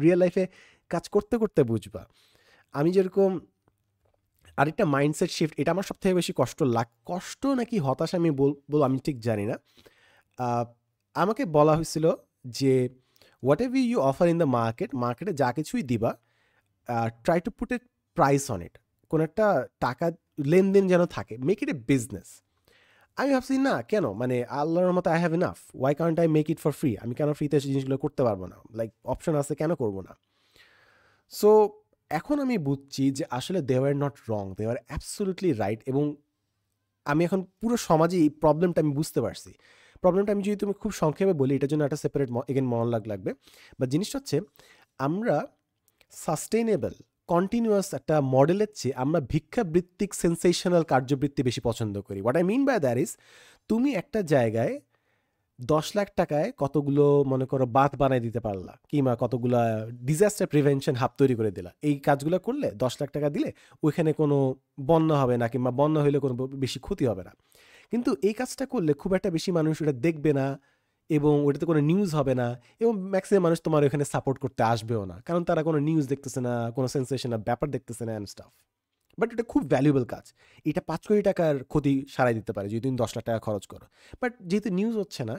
রিয়েল লাইফে কাজ করতে করতে বুঝবা। আমি যেরকম আরেকটা মাইন্ডসেট শিফট, এটা আমার সবথেকে বেশি কষ্ট নাকি হতাশা আমি বলবো আমি ঠিক জানি না। আমাকে বলা হয়েছিল যে what ever you offer in the মার্কেটে যা কিছুই দিবা, try to put a price on it, কোনো একটা টাকা লেনদেন যেন থাকে, মেক ইট এ বিজনেস। আমি ভাবছি না কেন, মানে আল্লাহর মতো I have enough, Y Kant I make it for free, আমি কেন ফ্রিতে জিনিসগুলো করতে পারবো না, লাইক অপশন আছে কেন করবো না। সো এখন আমি বুঝছি যে আসলে they were not wrong, they were absolutely right. এবং আমি এখন পুরো সমাজে এই প্রবলেমটা আমি বুঝতে পারছি। প্রবলেমটা আমি যদি তুমি খুব সংক্ষেপে বলি, এটার জন্য একটা সেপারেট এগেন মনোলগ লাগবে, বা জিনিসটা হচ্ছে আমরা সাস্টেইনেবল কন্টিনিউয়াস একটা মডেলের চেয়ে আমরা ভিক্ষাবৃত্তিক সেন্সেশনাল কার্যবৃত্তি বেশি পছন্দ করি। What I mean by that is, তুমি একটা জায়গায় ৳১০,০০,০০০ কতগুলো মনে করো বাঁধ বানায় দিতে পারলা কিংবা কতগুলা ডিজাস্টার প্রিভেনশন হাব তৈরি করে দিলা। এই কাজগুলো করলে ৳১০,০০,০০০ দিলে ওইখানে কোনো বন্যা হবে না কিংবা বন্যা হইলে কোনো বেশি ক্ষতি হবে না। কিন্তু এই কাজটা করলে খুব একটা বেশি মানুষ ওটা দেখবে না এবং ওটাতে কোনো নিউজ হবে না এবং ম্যাক্সিমাম মানুষ তোমার ওখানে সাপোর্ট করতে আসবেও না। কারণ তারা কোনো নিউজ দেখতেছে না, কোনো সেনসেশনাল ব্যাপার দেখতেছে না অ্যান্ড স্টাফ। বাট এটা খুব ভ্যালুয়েবল কাজ। এটা ৳৫,০০,০০,০০০ ক্ষতি সারাই দিতে পারে যদি তুমি ৳১০,০০,০০০ খরচ করো। বাট যেহেতু নিউজ হচ্ছে না,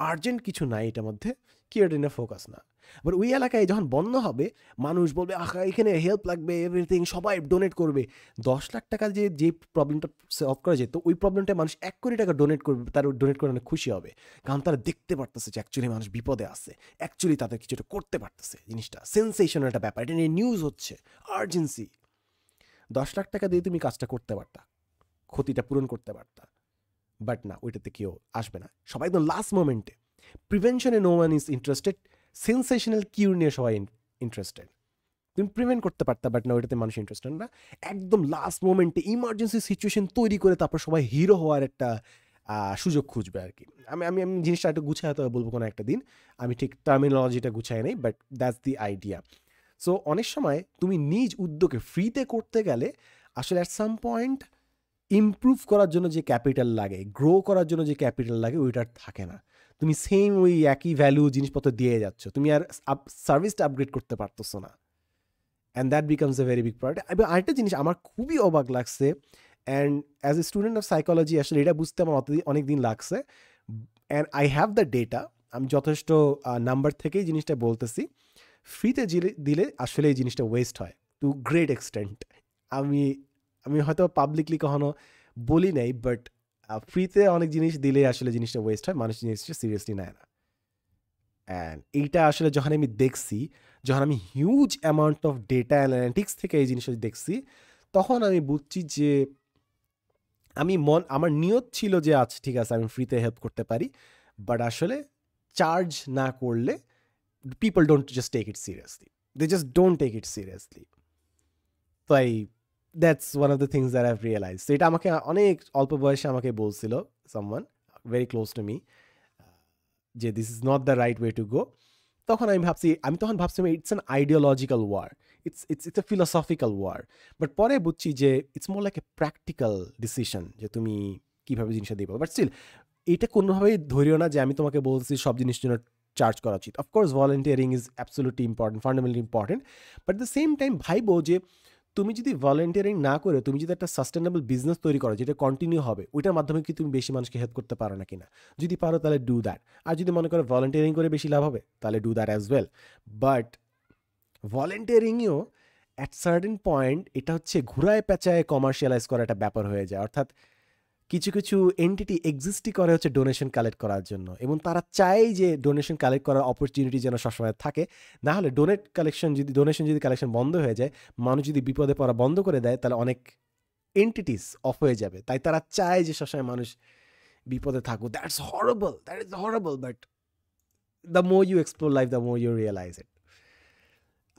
আর্জেন্ট কিছু নাই এটার মধ্যে, কেউ এটা নিয়ে ফোকাস না। বাট ওই এলাকায় যখন বন্ধ হবে, মানুষ বলবে, "আহা! এখানে হেল্প লাগবে, এভরিথিং" সবাই ডোনেট করবে। ৳১০,০০,০০০ যে প্রবলেমটা সলভ করা যেত, ওই প্রবলেমটায় মানুষ ৳১,০০,০০,০০০ ডোনেট করবে। তারা ডোনেট করে অনেক খুশি হবে। কারণ তারা দেখতে পারতেছে যে অ্যাকচুয়ালি মানুষ বিপদে আছে। অ্যাকচুয়ালি তাদের কিছু একটা করতে পারতেছে জিনিসটা। সেনসেশনাল একটা ব্যাপার। এটা নিয়ে নিউজ হচ্ছে। আর্জেন্সি। ৳১০,০০,০০০ দিয়ে তুমি কাজটা করতে পারতা। ক্ষতিটা পূরণ করতে পারতা। বাট না, ওইটাতে কেউ আসবে না। সবাই একদম লাস্ট মোমেন্টে। প্রিভেনশনে no one is interested. Sensational কিউর নিয়ে সবাই ইন্টারেস্টেড। তুমি প্রিভেন্ট করতে পারতা, বাট না, ওইটাতে মানুষ ইন্টারেস্টেড না। একদম লাস্ট মোমেন্টে ইমার্জেন্সি সিচুয়েশন তৈরি করে তারপর সবাই হিরো হওয়ার একটা সুযোগ খুঁজবে আর কি। আমি আমি আমি জিনিসটা একটু গুছায় হয়তো বলবো কোনো একটা দিন। আমি ঠিক টার্মিনোলজিটা গুছাই নাই, but that's the idea. So অনেক সময় তুমি নিজ উদ্যোগে ফ্রিতে করতে গেলে আসলে অ্যাট সাম পয়েন্ট ইমপ্রুভ করার জন্য যে ক্যাপিটাল লাগে, গ্রো করার জন্য যে ক্যাপিটাল লাগে, ওইটার থাকে না। তুমি সেম ওই একই ভ্যালু জিনিসপত্র দিয়ে যাচ্ছ, তুমি আর সার্ভিসটা আপগ্রেড করতে পারতেছো না। And that becomes a very big problem. এবং আরেকটা জিনিস আমার খুবই অবাক লাগছে, and as a student of psychology আসলে এটা বুঝতে আমার অনেক দিন লাগছে, and I have the data. আমি যথেষ্ট নাম্বার থেকেই জিনিসটা বলতেছি। ফ্রিতে দিলে আসলে এই জিনিসটা ওয়েস্ট হয় টু গ্রেট এক্সটেন্ট। আমি আমি হয়তো পাবলিকলি কখনো বলি নাই, বাট ফ্রিতে অনেক জিনিস দিলে আসলে জিনিসটা ওয়েস্ট হয়, মানুষ জিনিসটা সিরিয়াসলি নেয় না। অ্যান্ড এইটা আসলে যখন আমি দেখছি, যখন আমি huge amount of data analytics থেকে এই জিনিসটা দেখছি, তখন আমি বুঝছি যে আমার নিয়ত ছিল যে আচ্ছা ঠিক আছে আমি ফ্রিতে হেল্প করতে পারি, বাট আসলে চার্জ না করলে people don't just take it seriously. They just don't take it seriously. তাই that's one of the things that I've realized. So এটা আমাকে অনেক অল্প বয়সে আমাকে বলছিল someone very close to me যে this is not the right way to go. আমি তখন ভাবছিলাম it's an ideological war. It's a philosophical war. But পরে বুঝছি যে it's more like a practical decision যে তুমি কিভাবে জিনিসটা দিবে। But still এটা কোনোভাবেই ধরিও না যে আমি তোমাকে বলছি সব জিনিসের জন্য চার্জ করা উচিত। Of course volunteering is absolutely important, fundamentally important. But the same time ভাইবো যে তুমি যদি ভলেন্টিয়ারিং না করে তুমি যদি একটা সাস্টেনেবল বিজনেস তৈরি করো যেটা কন্টিনিউ হবে, ওইটার মাধ্যমে কি তুমি বেশি মানুষকে হেল্প করতে পারো না কিনা? যদি পারো তাহলে ডু দ্যাট। আর যদি মনে করো ভলেন্টিয়ারিং করে বেশি লাভ হবে, তাহলে do that as well. But ভলেন্টিয়ারিংও at certain point এটা হচ্ছে ঘুরায় পেঁচায় কমার্শিয়ালাইজ করা একটা ব্যাপার হয়ে যায়। অর্থাৎ কিছু কিছু এন্টিটি এক্সিস্টই করে হচ্ছে ডোনেশন কালেক্ট করার জন্য, এবং তারা চায় যে ডোনেশন কালেক্ট করার অপরচুনিটি যেন সবসময় থাকে। না হলে ডোনেশন যদি কালেকশন বন্ধ হয়ে যায়, মানুষ যদি বিপদে পড়া বন্ধ করে দেয়, তাহলে অনেক এন্টিটিস অফ হয়ে যাবে। তাই তারা চায় যে সবসময় মানুষ বিপদে থাকুক। That's horrible, that is horrible, but the more you explore life the more you realise ইট।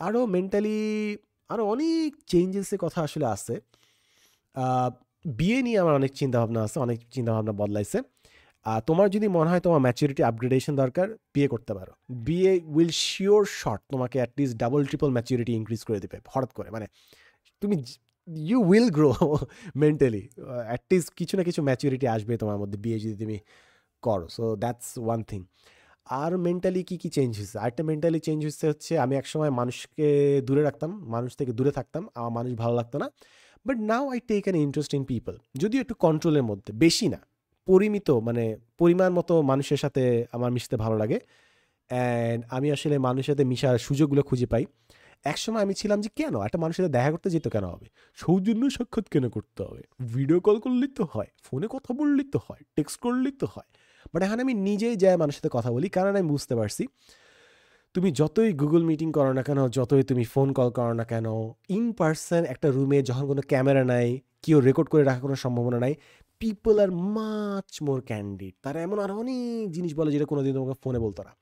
আরও মেন্টালি আরও অনেক চেঞ্জেসের কথা আসলে আছে। বিয়ে নিয়ে আমার অনেক চিন্তাভাবনা আছে, অনেক চিন্তাভাবনা বদলাইছে। তোমার যদি মনে হয় তোমার ম্যাচুরিটি আপগ্রেডেশন দরকার, বিয়ে করতে পারো। বিয়ে উইল শিওর শর্ট তোমাকে at least double triple maturity increase করে দেবে হঠাৎ করে। মানে তুমি you will grow mentally, at least কিছু না কিছু ম্যাচুরিটি আসবে তোমার মধ্যে বিয়ে যদি তুমি করো। So that's one thing. আর মেন্টালি কী চেঞ্জ হয়েছে? আরেকটা মেন্টালি চেঞ্জ হচ্ছে আমি একসময় মানুষকে দূরে রাখতাম, মানুষ থেকে দূরে থাকতাম, আমার মানুষ ভালো লাগতো না। But now I take an interest in people, যদিও একটু কন্ট্রোলের মধ্যে, বেশি না, পরিমিত, মানে পরিমাণ মতো মানুষের সাথে আমার মিশতে ভালো লাগে। অ্যান্ড আমি আসলে মানুষের সাথে মিশার সুযোগগুলো খুঁজে পাই। একসময় আমি ছিলাম যে কেন একটা মানুষের সাথে দেখা করতে যেতে কেন হবে, সৌজন্য সাক্ষাৎ কেন করতে হবে, ভিডিও কল করলেই তো হয়, ফোনে কথা বললেই তো হয়, টেক্সট করলেই তো হয়। বাট এখন আমি নিজেই যাই মানুষের সাথে কথা বলি, কারণ আমি বুঝতে পারছি তুমি যতই গুগল মিটিং করো না কেন, যতই তুমি ফোন কল করো না কেন, ইন পার্সন একটা রুমে যখন কোনো ক্যামেরা নাই, কেউ রেকর্ড করে রাখার কোনো সম্ভাবনা নাই, পিপল আর মাচ মোর ক্যান্ডিড। তারা এমন আরও অনেক জিনিস বলে যেটা কোনোদিন তোমাকে ফোনে বলতো না,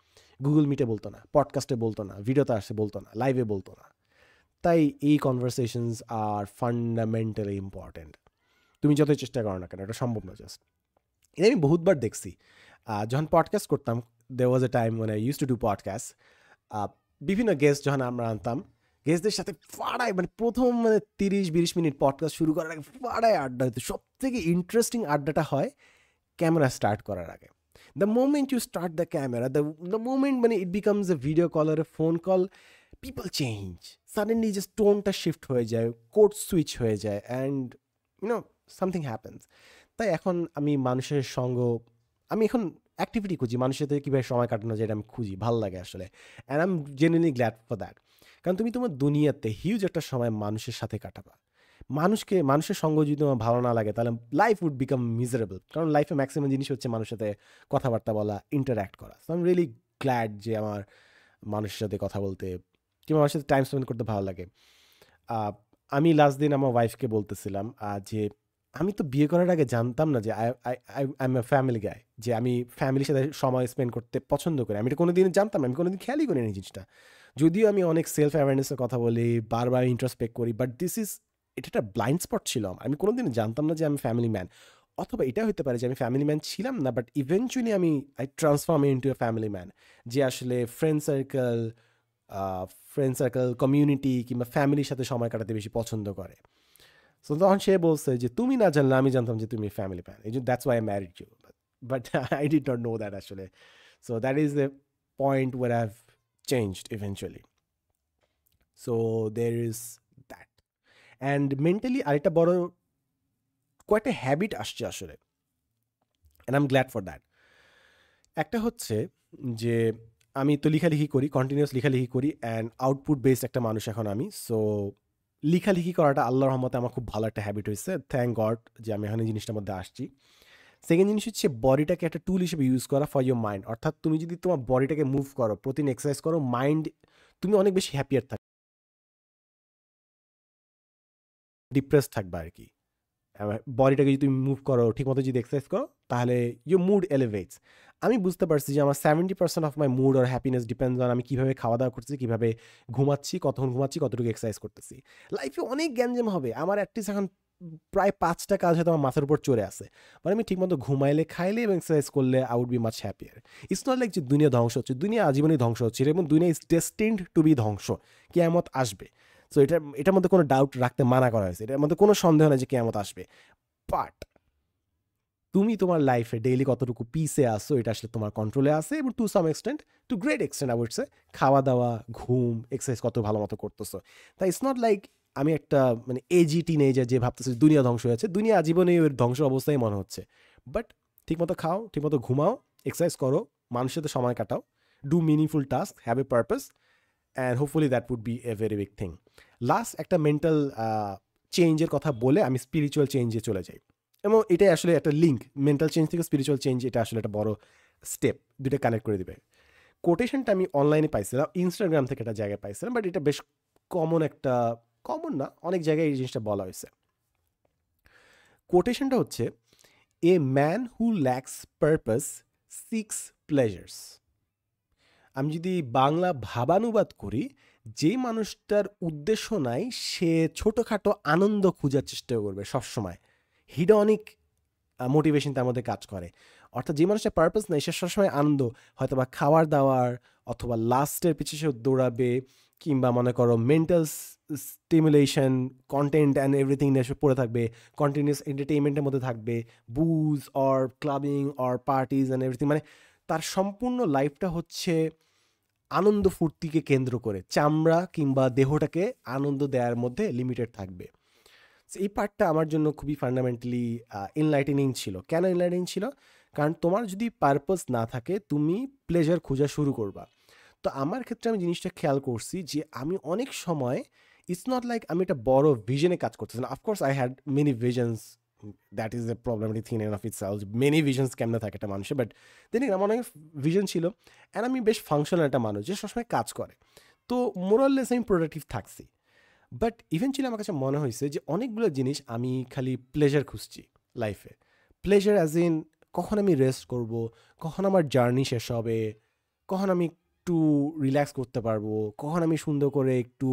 গুগল মিটে বলতো না, পডকাস্টে বলতো না, ভিডিওতে আসে বলতো না, লাইভে বলতো না। তাই এই কনভারসেশনস আর ফান্ডামেন্টালি ইম্পর্ট্যান্ট। তুমি যতই চেষ্টা করো না কেন, এটা সম্ভব না জাস্ট। এটা আমি বহুতবার দেখছি। যখন পডকাস্ট করতাম, there was a time when I used to do podcast. বিভিন্ন গেস্ট যখন আমরা আনতাম, গেস্টদের সাথে ফাড়ায়, মানে প্রথম 30-20 মিনিট পডকাস্ট শুরু করার আগে ফাড়ায় আড্ডা হতো। সব থেকে ইন্টারেস্টিং আড্ডাটা হয় ক্যামেরা স্টার্ট করার আগে। The moment you start the camera, the moment মানে it becomes a video call R A phone call, people change suddenly, just টোনটা shift হয়ে যায়, কোড সুইচ হয়ে যায়, অ্যান্ড সামথিং হ্যাপেন্স। তাই এখন আমি মানুষের সঙ্গ, আমি এখন অ্যাক্টিভিটি খুঁজি, মানুষের সাথে কীভাবে সময় কাটানো যায় এটা আমি খুঁজি, ভালো লাগে আসলে, and I M genuinely glad for that. কারণ তুমি তোমার দুনিয়াতে হিউজ একটা সময় মানুষের সাথে কাটাবা। মানুষের সঙ্গ যদি তোমার ভালো না লাগে, তাহলে লাইফ উড বিকাম মিজারেবল। কারণ লাইফে ম্যাক্সিমাম জিনিস হচ্ছে মানুষের সাথে কথাবার্তা বলা, ইন্টারাক্ট করা। So I am really glad যে আমার মানুষের সাথে কথা বলতে কিংবা আমার সাথে টাইম স্পেন্ড করতে ভালো লাগে। আমি লাস্ট দিন আমার ওয়াইফকে বলতেছিলাম যে আমি তো বিয়ে করার আগে জানতাম না যে আই এম এ ফ্যামিলি গাই, যে আমি ফ্যামিলির সাথে সময় স্পেন্ড করতে পছন্দ করি। আমি এটা কোনোদিন জানতাম না, আমি কোনোদিন খেয়ালই করিনি এই জিনিসটা। যদিও আমি অনেক সেলফ অ্যাওয়ারনেসের কথা বলি, বারবার ইন্ট্রোস্পেক্ট করি, বাট এটা একটা ব্লাইন্ড স্পট ছিল আমার। আমি কোনোদিন জানতাম না যে আমি ফ্যামিলি ম্যান। অথবা এটা হতে পারে যে আমি ফ্যামিলি ম্যান ছিলাম না, but eventually I transform into A family man, যে আসলে ফ্রেন্ড সার্কেল, কমিউনিটি কিংবা ফ্যামিলির সাথে সময় কাটাতে বেশি পছন্দ করে। সো তখন সে বলছে যে তুমি না জানলে আমি জানতাম যে তুমি ফ্যামিলি ম্যান, এই জন্য that's why I married you, but I did not know that আসলে। So that is the point war I have changed eventually. So there is that. And mentally আরেকটা বড় কয়েকটা হ্যাবিট আসছে আসলে, and I am glad for that. একটা হচ্ছে যে আমি তো লেখালেখি করি, কন্টিনিউয়াস লেখালেখি করি, অ্যান্ড আউটপুট বেসড একটা মানুষ এখন আমি। সো লেখালেখি করাটা আল্লাহর রহমতে আমার খুব ভালো একটা হ্যাবিট হয়েছে, থ্যাংক গড যে আমি এখানে জিনিসটার মধ্যে আসছি। সেকেন্ড জিনিস হচ্ছে বডিটাকে একটা টুল হিসেবে ইউজ করা ফর ইউর মাইন্ড। অর্থাৎ তুমি যদি তোমার বডিটাকে মুভ করো, প্রতিদিন এক্সারসাইজ করো, মাইন্ড তুমি অনেক বেশি হ্যাপিয়ার থাকবে, ডিপ্রেস থাকবে আর কি। বডিটাকে যদি তুমি মুভ করো, ঠিকমতো যদি এক্সারসাইজ করো, তাহলে ইউর মুড এলিভেটস। আমি বুঝতে পারছি যে আমার 70% অফ মাই মুড আর হ্যাপিনেস ডিপেন্ডস অন আমি কীভাবে খাওয়া দাওয়া করছি, কীভাবে ঘুমাচ্ছি, কতক্ষণ ঘুমাচ্ছি, কতটুকু এক্সারসাইজ করতেছি। লাইফে অনেক গ্যাঞ্জাম হবে, আমার অ্যাটলিস্ট এখন প্রায় 5টা কাজ হয়তো আমার মাথার উপর চড়ে আসে, মানে আমি ঠিকমতো ঘুমাইলে, খাইলে এবং এক্সারসাইজ করলে I would be much happier. It's not like যে দুনিয়া ধ্বংস হচ্ছে, দুনিয়া আজীবনই ধ্বংস হচ্ছে, এবং দুনিয়া ইজ ডেস্টিনড টু বি ধ্বংস, কিয়ামত আসবে। সো এটার মধ্যে কোনো ডাউট রাখতে মানা করা হয়েছে, এটার মধ্যে কোনো সন্দেহ নেই যে কিয়ামত আসবে। বাট তুমি তোমার লাইফে ডেইলি কতটুকু পিসে আসো, এটা আসলে তোমার কন্ট্রোলে আসে, এবং to some extent, to great extent I would say, খাওয়া দাওয়া, ঘুম, এক্সারসাইজ কত ভালো মতো করতেছো। তাই ইটস নট লাইক আমি একটা এজি টিনেজার যে ভাবতেছি দুনিয়া ধ্বংস হয়েছে, দুনিয়া আজীবনে ওই ধ্বংস অবস্থায় মনে হচ্ছে। বাট ঠিকমতো খাও, ঠিকমতো ঘুমাও, এক্সারসাইজ করো, মানুষের সাথে সময় কাটাও, do meaningful task, have a purpose, and hopefully that would be a very big thing. Last একটা মেন্টাল চেঞ্জের কথা বলে আমি স্পিরিচুয়াল চেঞ্জে চলে যাই, এবং এটাই আসলে একটা লিঙ্ক, মেন্টাল চেঞ্জ থেকে স্পিরিচুয়াল চেঞ্জ, এটা আসলে একটা বড় স্টেপ, দুটো কানেক্ট করে দেবে। কোটেশনটা আমি অনলাইনে পাইছিলাম, ইনস্টাগ্রাম থেকে একটা জায়গায় পাইছিলাম, বাট এটা বেশ কমন না, অনেক জায়গায় এই জিনিসটা বলা হয়েছে। কোটেশনটা হচ্ছে, a man who lakhs purpose six pleasures. আমি যদি বাংলা ভাবানুবাদ করি, যে মানুষটার উদ্দেশ্য নাই সে ছোটোখাটো আনন্দ খোঁজার চেষ্টা করবে সবসময়, হিডনিক মোটিভেশন তার মধ্যে কাজ করে। অর্থাৎ যে মানুষটার পারপাস নেই, সে সবসময় আনন্দ, হয়তো বা খাওয়ার দাওয়ার অথবা লাস্টের পিছিয়ে সে দৌড়াবে, কিংবা মনে করো mental stimulation, content and everything নিয়ে সে পড়ে থাকবে, কন্টিনিউয়াস এন্টারটেইনমেন্টের মধ্যে থাকবে, বুজ or clubbing or parties and everything. মানে তার সম্পূর্ণ লাইফটা হচ্ছে আনন্দ ফুর্তিকে কেন্দ্র করে, চামড়া কিংবা দেহটাকে আনন্দ দেওয়ার মধ্যে লিমিটেড থাকবে। এই পার্টটা আমার জন্য খুবই ফান্ডামেন্টালি এনলাইটেনিং ছিল। কেন এনলাইটেনিং ছিল? কারণ তোমার যদি পারপাস না থাকে, তুমি প্লেজার খোঁজা শুরু করবা। তো আমার ক্ষেত্রে আমি জিনিসটা খেয়াল করছি যে আমি অনেক সময়, ইটস নট লাইক আমি একটা বড় ভিশনে কাজ করতেছি না। Of course I had many visions, that is a problematic thing in of itself, many visions কেমনে থাকে একটা মানুষের, বাট দেন আমার অনেক ভিশন ছিল, অ্যান্ড আমি বেশ ফাংশনাল একটা মানুষ যে সবসময় কাজ করে। তো মোরাললেস আমি প্রোডাক্টিভ থাকছি। বাট ইভেনচুয়ালি আমার কাছে মনে হয়েছে যে অনেকগুলো জিনিস আমি খালি প্লেজার খুঁজছি লাইফে। প্লেজার অ্যাজ ইন কখন আমি রেস্ট করব, কখন আমার জার্নি শেষ হবে, কখন আমি একটু রিল্যাক্স করতে পারবো, কখন আমি সুন্দর করে একটু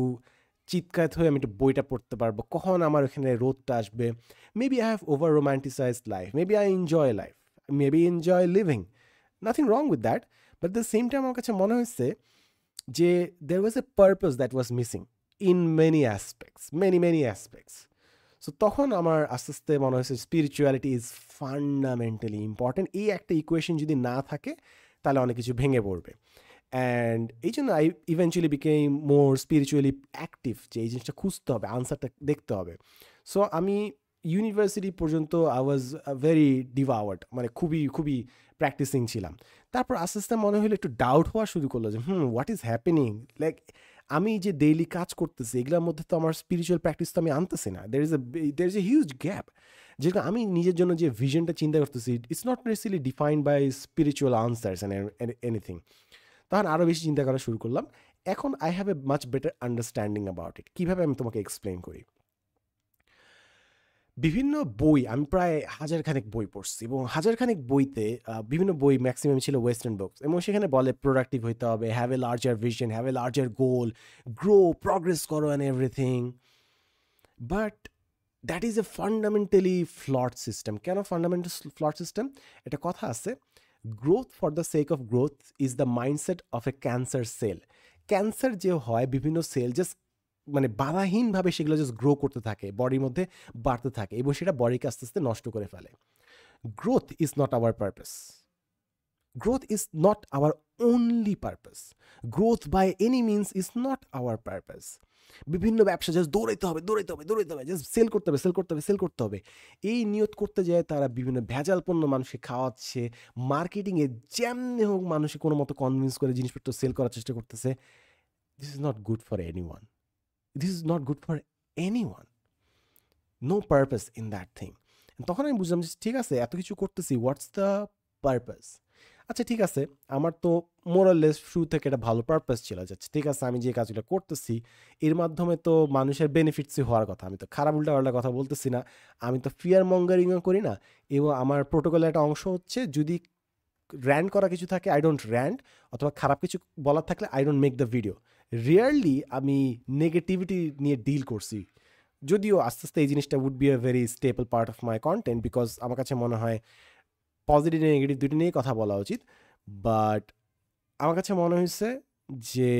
চিৎকার হয়ে আমি একটু বইটা পড়তে পারবো, কখন আমার ওখানে রোদটা আসবে। Maybe I have over রোম্যান্টিসাইজড life, maybe I enjoy life, maybe enjoy living, nothing wrong with that, but the same time আমার কাছে মনে হয়েছে যে there was a purpose that was missing in many aspects, many aspects. So তখন আমার আস্তে আস্তে মনে হয়েছে স্পিরিচুয়ালিটি ইজ ফান্ডামেন্টালি ইম্পর্টেন্ট। এই একটা ইকুয়েশন যদি না থাকে তাহলে অনেক কিছু ভেঙে পড়বে। অ্যান্ড এই জন্য I eventually became more spiritually active, যে এই জিনিসটা খুঁজতে হবে, আনসারটা দেখতে হবে। সো আমি ইউনিভার্সিটি পর্যন্ত আই ওয়াজ ভেরি ডিভাওয়ার্ড, মানে খুবই খুবই প্র্যাকটিসিং ছিলাম। তারপর আস্তে আস্তে মনে হলো একটু ডাউট হওয়া শুরু করলো যে হোয়াট ইজ হ্যাপেনিং, লাইক আমি যে ডেইলি কাজ করতেছি এগুলোর মধ্যে তো আমার স্পিরিচুয়াল প্র্যাকটিস তো আমি আনতেছি না। There is a huge gap, যেটা আমি নিজের জন্য যে ভিশনটা চিন্তা করতেছি it's not necessarily defined by spiritual answers and anything. তখন আরও বেশি চিন্তা করা শুরু করলাম। এখন I have a much better understanding about it. কীভাবে আমি তোমাকে এক্সপ্লেন করি, বিভিন্ন বই আমি প্রায় হাজারখানেক বই পড়ছি, এবং হাজারখানেক বইতে বিভিন্ন বই ম্যাক্সিমাম ছিল ওয়েস্টার্ন বুকস, এবং সেখানে বলে প্রোডাক্টিভ হইতে হবে, have a larger vision, have a larger goal, grow, progress করো and everything. But that is a fundamentally flood system. কেন ফান্ডামেন্টাল ফ্লড সিস্টেম? একটা কথা আছে, growth for the sake of growth is the mindset of A cancer cell. Cancer যে হয়, বিভিন্ন সেল জাস্ট মানে বাধাহীনভাবে সেগুলো জাস্ট গ্রো করতে থাকে, বডির মধ্যে বাড়তে থাকে, এবং সেটা বডিকে আস্তে আস্তে নষ্ট করে ফেলে। Growth is not our purpose, growth is not our only purpose, growth by any means is not our purpose. বিভিন্ন ব্যবসা জাস্ট দৌড়াইতে হবে, জাস্ট সেল করতে হবে, সেল করতে হবে, এই নিয়ত করতে যায় তারা বিভিন্ন ভেজাল পণ্য মানুষকে খাওয়াচ্ছে, মার্কেটিংয়ে যেমনি হোক মানুষকে কোনো মতো কনভিন্স করে জিনিসপত্র সেল করার চেষ্টা করতেছে। This is not good for anyone, this is not good for anyone, no purpose in that thing. তখন আমি বুঝলাম যে ঠিক আছে, এত কিছু করতেছি, হোয়াটস দ্য পারপাস? আচ্ছা ঠিক আছে, আমার তো মোরাললেস শুরু থেকে একটা ভালো পারপাস ছিল, যাচ্ছে ঠিক আছে আমি যে কাজগুলো করতেছি এর মাধ্যমে তো মানুষের বেনিফিটসই হওয়ার কথা, আমি তো খারাপ উল্টা কথা বলতেছি না, আমি তো ফিয়ার মঙ্গারিংও করি না, এবং আমার প্রোটোকলের একটা অংশ হচ্ছে যদি র্যান্ট করা কিছু থাকে আই ডোন্ট র্যান্ট, অথবা খারাপ কিছু বলার থাকলে I don't make the video. Really আমি নেগেটিভিটি নিয়ে ডিল করছি, যদিও আস্তে আস্তে এই জিনিসটা would be a very staple part of my content, because আমার কাছে মনে হয় পজিটিভ নেগেটিভ দুটো নিয়েই কথা বলা উচিত। বাট আমার কাছে মনে হয়েছে যে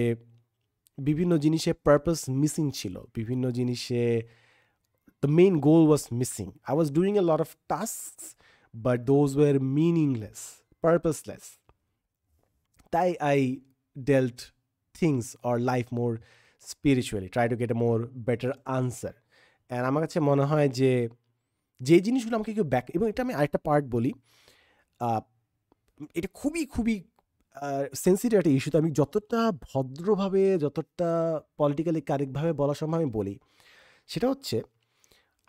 বিভিন্ন জিনিসে পারপাস মিসিং ছিল, বিভিন্ন জিনিসে the main goal was missing. I was doing a lot of tasks but those were meaningless, purposeless. তাই I dealt things or life more spiritually, try to get a more better answer. And আমার কাছে মনে হয় যে যে জিনিসগুলো আমাকে কেউ ব্যাক, এবং এটা আমি আরেকটা পার্ট বলি, এটা খুবই খুবই সেন্সিটিভ একটা ইস্যু, তো আমি যতটা ভদ্রভাবে, যতটা পলিটিক্যালি কারেক্টভাবে বলা সম্ভব আমি বলি। সেটা হচ্ছে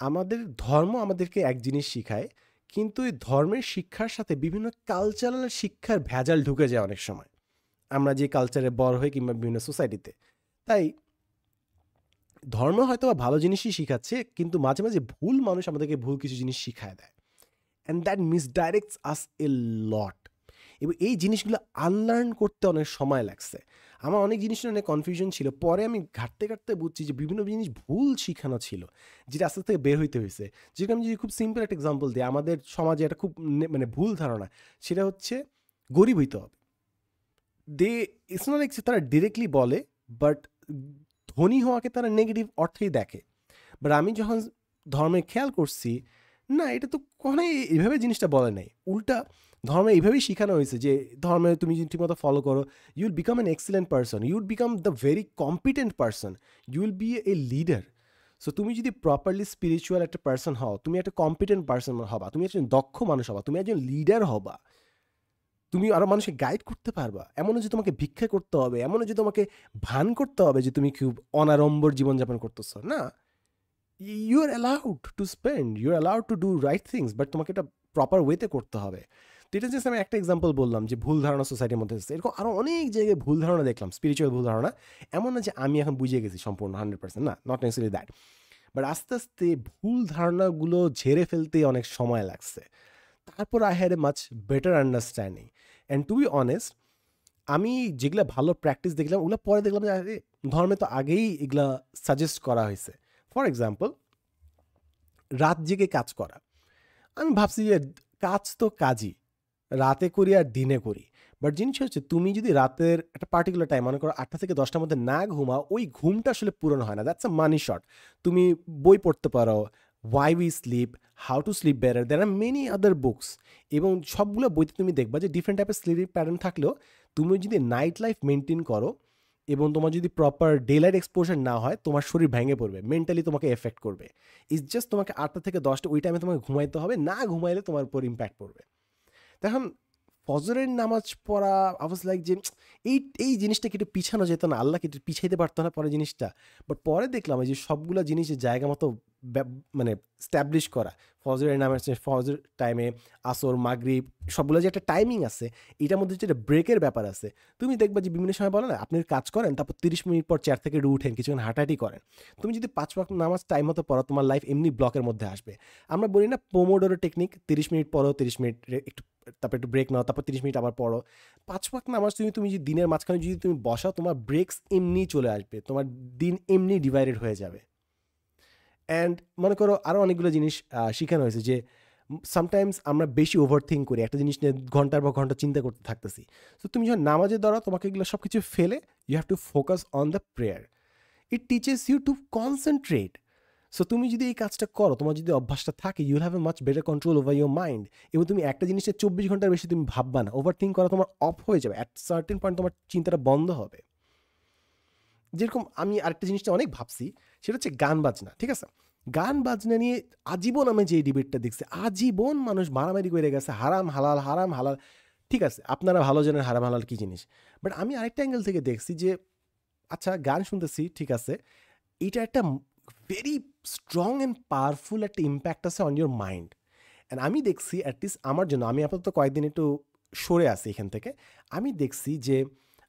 আমাদের ধর্ম আমাদেরকে এক জিনিস শিখায়, কিন্তু এই ধর্মের শিক্ষার সাথে বিভিন্ন কালচারাল শিক্ষার ভেজাল ঢুকে যায় অনেক সময়, আমরা যে কালচারে বড় হই কিংবা বিভিন্ন সোসাইটিতে। তাই ধর্ম হয়তো বা ভালো জিনিসই শিখাচ্ছে, কিন্তু মাঝে মাঝে ভুল মানুষ আমাদেরকে ভুল কিছু জিনিস শিখায় দেয়, অ্যান্ড দ্যাট মিসডাইরেক্টস আস এ লট। এবং এই জিনিসগুলো আনলার্ন করতে অনেক সময় লাগছে। আমার অনেক জিনিস অনেক কনফিউশন ছিল, পরে আমি ঘাটতে ঘাটতে বুঝছি যে বিভিন্ন জিনিস ভুল শিখানো ছিল, যেটা আস্তে আস্তে বের হইতে হয়েছে। যেরকম আমি যদি খুব সিম্পল একটা এক্সাম্পল দিই, আমাদের সমাজে একটা খুব মানে ভুল ধারণা, সেটা হচ্ছে গরিব হইতে হবে। ইটস নট লাইক তারা ডিরেক্টলি বলে, বাট ধনী হওয়াকে তারা নেগেটিভ অর্থেই দেখে। বাট আমি যখন ধর্মে খেয়াল করছি, না এটা তো কখনোই এইভাবে জিনিসটা বলে নাই, উল্টা ধর্মে এইভাবেই শেখানো হয়েছে যে ধর্মে তুমি যদি ঠিকমতো ফলো করো you will become an excellent person, you will become the very competent person, you will be a leader. So তুমি যদি প্রপারলি স্পিরিচুয়াল একটা পারসন হও, তুমি একটা কম্পিটেন্ট পারসন হবা, তুমি একজন দক্ষ মানুষ হবা, তুমি একজন লিডার হবা, তুমি আরও মানুষকে গাইড করতে পারবা। এমনও যে তোমাকে ভিক্ষা করতে হবে, এমনও যে তোমাকে ভান করতে হবে যে তুমি খুব অনাড়ম্বর জীবনযাপন করতেছ না। You are allowed to spend, you are allowed to do right things, but তোমাকে এটা প্রপার ওয়েতে করতে হবে। তো এটা জাস্ট আমি একটা এক্সাম্পল বললাম যে ভুল ধারণা সোসাইটির মধ্যে এসেছে। এরকম আরও অনেক জায়গায় ভুল ধারণা দেখলাম, স্পিরিচুয়াল ভুল ধারণা। এমন না যে আমি এখন বুঝে গেছি সম্পূর্ণ 100%, না, নট নেসেসারি দ্যাট, বাট আস্তে আস্তে ভুল ধারণাগুলো ঝেড়ে ফেলতে অনেক সময় লাগছে। তারপর I had a much better understanding, and to be honest আমি যেগুলো ভালো প্র্যাকটিস দেখলাম ওগুলো পরে দেখলাম যে আরে ধর্মে তো আগেই এগুলা সাজেস্ট করা হয়েছে। ফর এক্সাম্পল, রাত জেগে কাজ করা। আমি ভাবছি যে কাজ তো কাজই, রাতে করি আর দিনে করি। বাট জিনিস হচ্ছে তুমি যদি রাতের একটা পার্টিকুলার টাইম মনে করো ৮টা থেকে ১০টার মধ্যে না ঘুমাও, ওই ঘুমটা আসলে পূরণ হয় না। That's a money shot. তুমি বই পড়তে পারো, Why We Sleep, How to Sleep Better. There are many other books এবং সবগুলো বইতে তুমি দেখবা যে ডিফারেন্ট টাইপের স্লিপ প্যাটার্ন থাকলেও তুমি যদি নাইট লাইফ মেইনটেইন করো এবং তোমার যদি প্রপার ডে লাইট এক্সপোজার না হয়, তোমার শরীর ভেঙে পড়বে, মেন্টালি তোমাকে এফেক্ট করবে। ইটস জাস্ট তোমাকে ৮টা থেকে ১০টা ওই টাইমে তোমাকে ঘুমাইতে হবে, না ঘুমাইলে তোমার উপর ইম্প্যাক্ট পড়বে। এখন ফজরের নামাজ পড়া আই ওয়াজ লাইক যে এই এই জিনিসটা কি একটু পিছানো যেত না, আল্লাহ কি একটু পিছাইতে পারতো না পরে জিনিসটা। বাট পরে দেখলাম এই যে সবগুলো জিনিসের জায়গা মতো মানে স্ট্যাবলিশ করা, ফজরের নামাজ ফজর টাইমে, আসর, মাগরিব, সবগুলো যে একটা টাইমিং আছে, এটার মধ্যে যেটা ব্রেকের ব্যাপার আছে। তুমি দেখবা যে বিভিন্ন সময় বলে না, আপনি কাজ করেন তারপর ৩০ মিনিট পর চেয়ার থেকে উঠেন, কিছুক্ষণ হাঁটাহাঁটি করেন। তুমি যদি ৫ ওয়াক্ত নামাজ টাইম মতো পড়ো, তোমার লাইফ এমনি ব্লকের মধ্যে আসবে। আমরা বলি না পোমোডোরো টেকনিক, ৩০ মিনিট পড়ো, ৩০ মিনিট একটু, তারপর একটু ব্রেক নাও, তারপর ৩০ মিনিট আবার পড়ো। ৫ ওয়াক্ত নামাজ তুমি যদি দিনের মাঝখানে যদি তুমি বসাও, তোমার ব্রেকস এমনি চলে আসবে, তোমার দিন এমনি ডিভাইডেড হয়ে যাবে। অ্যান্ড মনে করো আরও অনেকগুলো জিনিস শেখানো হয়েছে যে সামটাইমস আমরা বেশি ওভার থিঙ্ক করি, একটা জিনিস নিয়ে ঘন্টার পর ঘন্টা চিন্তা করতে থাকতেছি। তো তুমি যখন নামাজের দ্বারা তোমাকে এগুলো সব কিছু ফেলে you have to focus on the prayer. It teaches you to concentrate. So তুমি যদি এই কাজটা করো, তোমার যদি অভ্যাসটা থাকে, you'll have a much better control over your mind. এবং তুমি একটা জিনিসে ২৪ ঘন্টার বেশি তুমি ভাববা না, ওভার থিঙ্ক করা তোমার অফ হয়ে যাবে, অ্যাট সার্টেন পয়েন্ট তোমার চিন্তাটা বন্ধ হবে। যেরকম আমি আরেকটা জিনিসটা অনেক ভাবছি, সেটা হচ্ছে গান বাজনা। ঠিক আছে, গান বাজনা নিয়ে আজীবন আমি যে ডিবেটটা দেখছি, আজীবন মানুষ মারামারি করে গেছে, হারাম হালাল হারাম হালাল। ঠিক আছে, আপনারা ভালো জানেন হারাম হালাল কী জিনিস। বাট আমি আরেকটা অ্যাঙ্গেল থেকে দেখছি যে আচ্ছা গান শুনতেছি, ঠিক আছে, এটা একটা ভেরি স্ট্রং অ্যান্ড পাওয়ারফুল একটা ইম্প্যাক্ট আছে অন ইউর মাইন্ড। অ্যান্ড আমি দেখছি অ্যাটলিস্ট আমার জন্য, আমি আপাতত কয়েকদিন একটু সরে আসি এখান থেকে, আমি দেখছি যে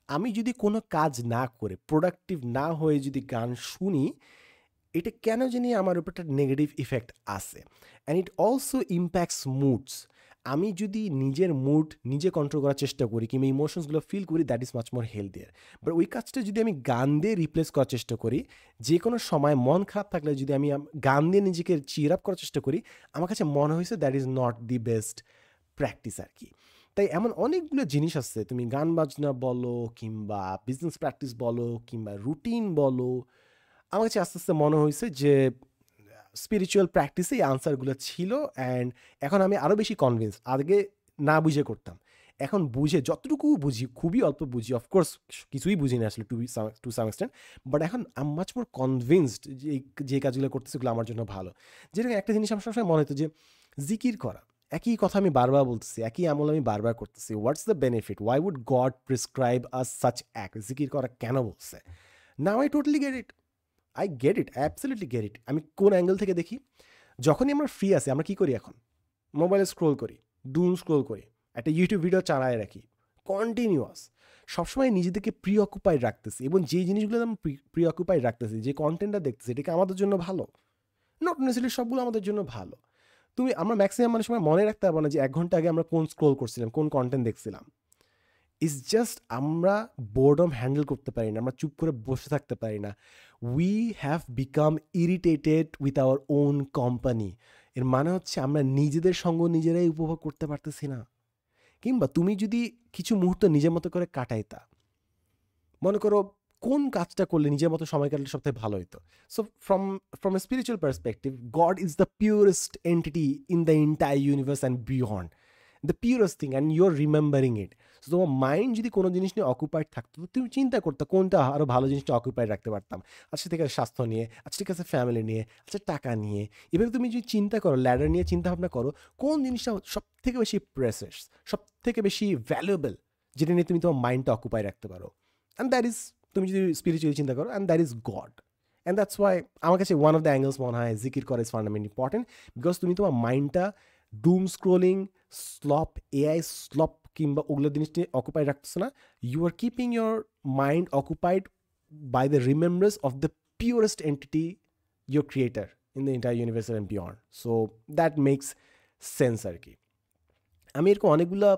আমি যদি কোনো কাজ না করে প্রোডাক্টিভ না হয়ে যদি গান শুনি, এটা কেন জানি আমার উপর একটা নেগেটিভ ইফেক্ট আসে। And it also impacts moods. আমি যদি নিজের মুড নিজে কন্ট্রোল করার চেষ্টা করি কিংবা ইমোশনসগুলো ফিল করি, that is much more healthier. But ওই কাজটা যদি আমি গান দিয়ে রিপ্লেস করার চেষ্টা করি, যে কোনো সময় মন খারাপ থাকলে যদি আমি গান দিয়ে নিজেকে চিয়ার আপ করার চেষ্টা করি, আমার কাছে মনে হয়েছে that is not the best practice আর কি। তাই এমন অনেকগুলো জিনিস আছে, তুমি গান বাজনা বলো কিংবা বিজনেস প্র্যাকটিস বলো কিংবা রুটিন বলো, আমার কাছে আস্তে আস্তে মনে হয়েছে যে স্পিরিচুয়াল প্র্যাকটিসে এই আনসারগুলো ছিল। অ্যান্ড এখন আমি আরও বেশি কনভিন্স, আগে না বুঝে করতাম, এখন বুঝে যতটুকু বুঝি, খুবই অল্প বুঝি, অফকোর্স কিছুই বুঝি না আসলে টু সাম এক্সটেন্ট, বাট এখন I am much more convinced যে যে কাজগুলো করতেছে এগুলো আমার জন্য ভালো। যেরকম একটা জিনিস আমার সবসময় মনে হতো যে জিকির করা, একই কথা আমি বারবার বলতেছি, একই আমল আমি বারবার করতেছি, what's the benefit, Y would god prescribe us such act, জিকির করা কেন বলছে। Now I totally get it, I get it, absolutely get it. আমি কোন অ্যাঙ্গেল থেকে দেখি, যখনই আমরা ফ্রি আছি আমরা কী করি, এখন মোবাইলে স্ক্রোল করি, ডুম স্ক্রোল করি, একটা ইউটিউব ভিডিও চালায় রাখি কন্টিনিউয়াস, সবসময় নিজেদেরকে প্রি অকুপাইড রাখতেছি। এবং যে জিনিসগুলো আমি প্রি অকুপাইড রাখতেছি, যে কন্টেন্টটা দেখতেছি, এটা কি আমাদের জন্য ভালো? নট নেসেসারিলি সবগুলো আমাদের জন্য ভালো। আমরা ম্যাক্সিমাম মানুষ সময় মনে রাখতে পারবো না যে ১ ঘন্টা আগে আমরা কোন স্ক্রোল করছিলাম, কোন কন্টেন্ট দেখছিলাম। ইটস জাস্ট আমরা বোর্ডম হ্যান্ডেল করতে পারি না, আমরা চুপ করে বসে থাকতে পারি না। We have become irritated with our own company. এর মানে হচ্ছে আমরা নিজেদের সঙ্গ নিজেরাই উপভোগ করতে পারতেছি না। কিংবা তুমি যদি কিছু মুহূর্ত নিজের মতো করে কাটাইতা, মনে করো কোন কাজটা করলে নিজের মতো সময় কাটালে সবথেকে ভালো হতো। So from a spiritual perspective, God is the purest entity in the entire universe and beyond, the purest thing, and you are remembering it. So তোমার মাইন্ড যদি কোনো জিনিস নিয়ে অকুপাইড থাকতো, তো তুমি চিন্তা করতে কোনটা আরও ভালো জিনিসটা অকুপাইড রাখতে পারতাম। আচ্ছা ঠিক আছে, স্বাস্থ্য নিয়ে, আচ্ছা ঠিক আছে ফ্যামিলি নিয়ে, আচ্ছা টাকা নিয়ে। এভাবে তুমি যদি চিন্তা করো, ল্যাডার নিয়ে চিন্তা ভাবনা করো, কোন জিনিসটা সব থেকে বেশি প্রেসেস, সব থেকে বেশি ভ্যালুয়েবল, যেটা নিয়ে তুমি তোমার মাইন্ডটা অকুপাই রাখতে পারো। অ্যান্ড দ্যাট ইজ, তুমি যদি স্পিরিচুয়ালি চিন্তা করো, and that is god. And that's why আমার কাছে ওয়ান অফ দ্য অ্যাঙ্গেলস মনে হয় জিকির করা ইজ ফান্ডামেন্টালি ইম্পর্টেন্ট। বিকজ তুমি তোমার মাইন্ডটা ডুম স্ক্রোলিং, স্লপ, এআই স্লপ কিংবা ওগুলো জিনিস নিয়ে অকুপাইড রাখতেছো না। You R keeping your mind occupied by the remembrance of the purest entity, your creator in the entire universe and beyond. So that makes sense আর কি। আমি এরকম অনেকগুলো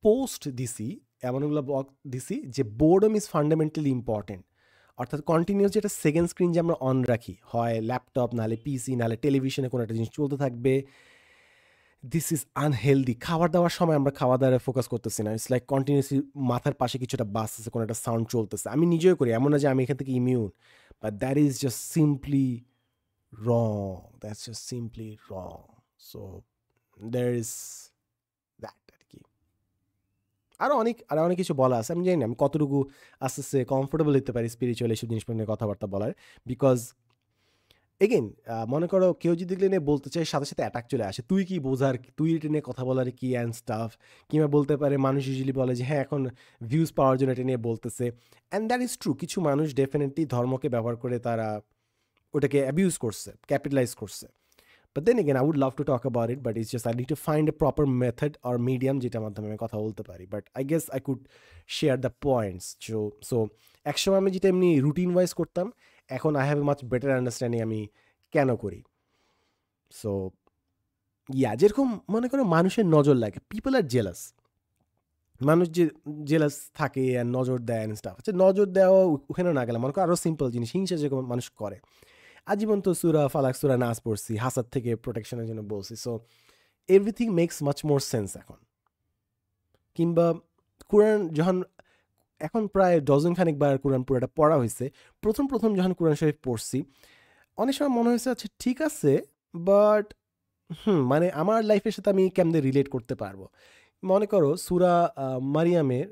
পোস্ট দিছি, এমনগুলো ব্লগ দিছি যে বোর্ডম ইজ ফান্ডামেন্টালি ইম্পর্টেন্ট। অর্থাৎ কন্টিনিউস যেটা সেকেন্ড স্ক্রিন যে আমরা অন রাখি, হয় ল্যাপটপ, নাহলে পিসি, নাহলে টেলিভিশনে কোনো একটা জিনিস চলতে থাকবে, দিস ইজ আনহেলদি। খাবার-দাবার সময় আমরা খাওয়া-দাওয়ায় ফোকাস করতেছি না। ইটস লাইক কন্টিনিউয়াসলি মাথার পাশে কিছু একটা বাজতেছে, কোনো একটা সাউন্ড চলতেছে। আমি নিজেও করি। এমন না যে আমি এখান থেকে immune. But that is just simply wrong. That's just simply wrong. So there is that আরকি। আরো অনেক কিছু বলা আছে। আমি জানি না আমি কতটুকু আস্তে, আস্তে কমফোর্টেবল হইতে পারি স্পিরিচুয়াল এসব জিনিসপত্র নিয়ে কথাবার্তা বলার। বিকজ এগেইন মনে করো কেউ যদি এগুলো নিয়ে বলতে চায় সাথে, সাথে অ্যাটাক চলে আসে। তুই কি বোঝার? তুই এটা নিয়ে কথা বলার কি অ্যান্ড স্টাফ। কিংবা বলতে পারে মানুষ ইউজুয়ালি বলে যে হ্যাঁ, এখন ভিউজ পাওয়ার জন্য এটা নিয়ে বলতেছে। And that is true. কিছু মানুষ ডেফিনিটলি ধর্মকে ব্যবহার করে তারা ওটাকে অ্যাবিউজ করছে, ক্যাপিটালাইজ করছে। But then again, I would love to talk about it, but it's just I need to find a proper method or medium যেটার মাধ্যমে আমি কথা বলতে পারি। But I guess I could share the points. So একসময় আমি যেটা এমনি রুটিন ওয়াইজ করতাম, এখন I have a much better understanding আমি কেন করি। So যেরকম মনে করো মানুষের নজর লাগে, people are jealous. মানুষ যে জেলাস থাকে আর নজর দেয় and stuff। আচ্ছা, নজর দেওয়া ওখানেও না গেলাম, মনে করো আরও সিম্পল জিনিস, হিংসা যেরকম মানুষ করে। আজীবন তো সূরা ফালাক, সূরা নাস পড়ছি, হাসাদ থেকে প্রোটেকশনের জন্য বলছি। So everything makes much more sense এখন। কিংবা কোরআন যখন এখন প্রায় ডজন খানিক বার কোরআন পুরোটা পড়া হয়েছে, প্রথম যখন কোরআন শরীফ পড়ছি অনেক সময় মনে হয়েছে আচ্ছা ঠিক আছে, বাট মানে আমার লাইফের সাথে আমি কেমনে রিলেট করতে পারবো। মনে করো সূরা মারিয়ামের,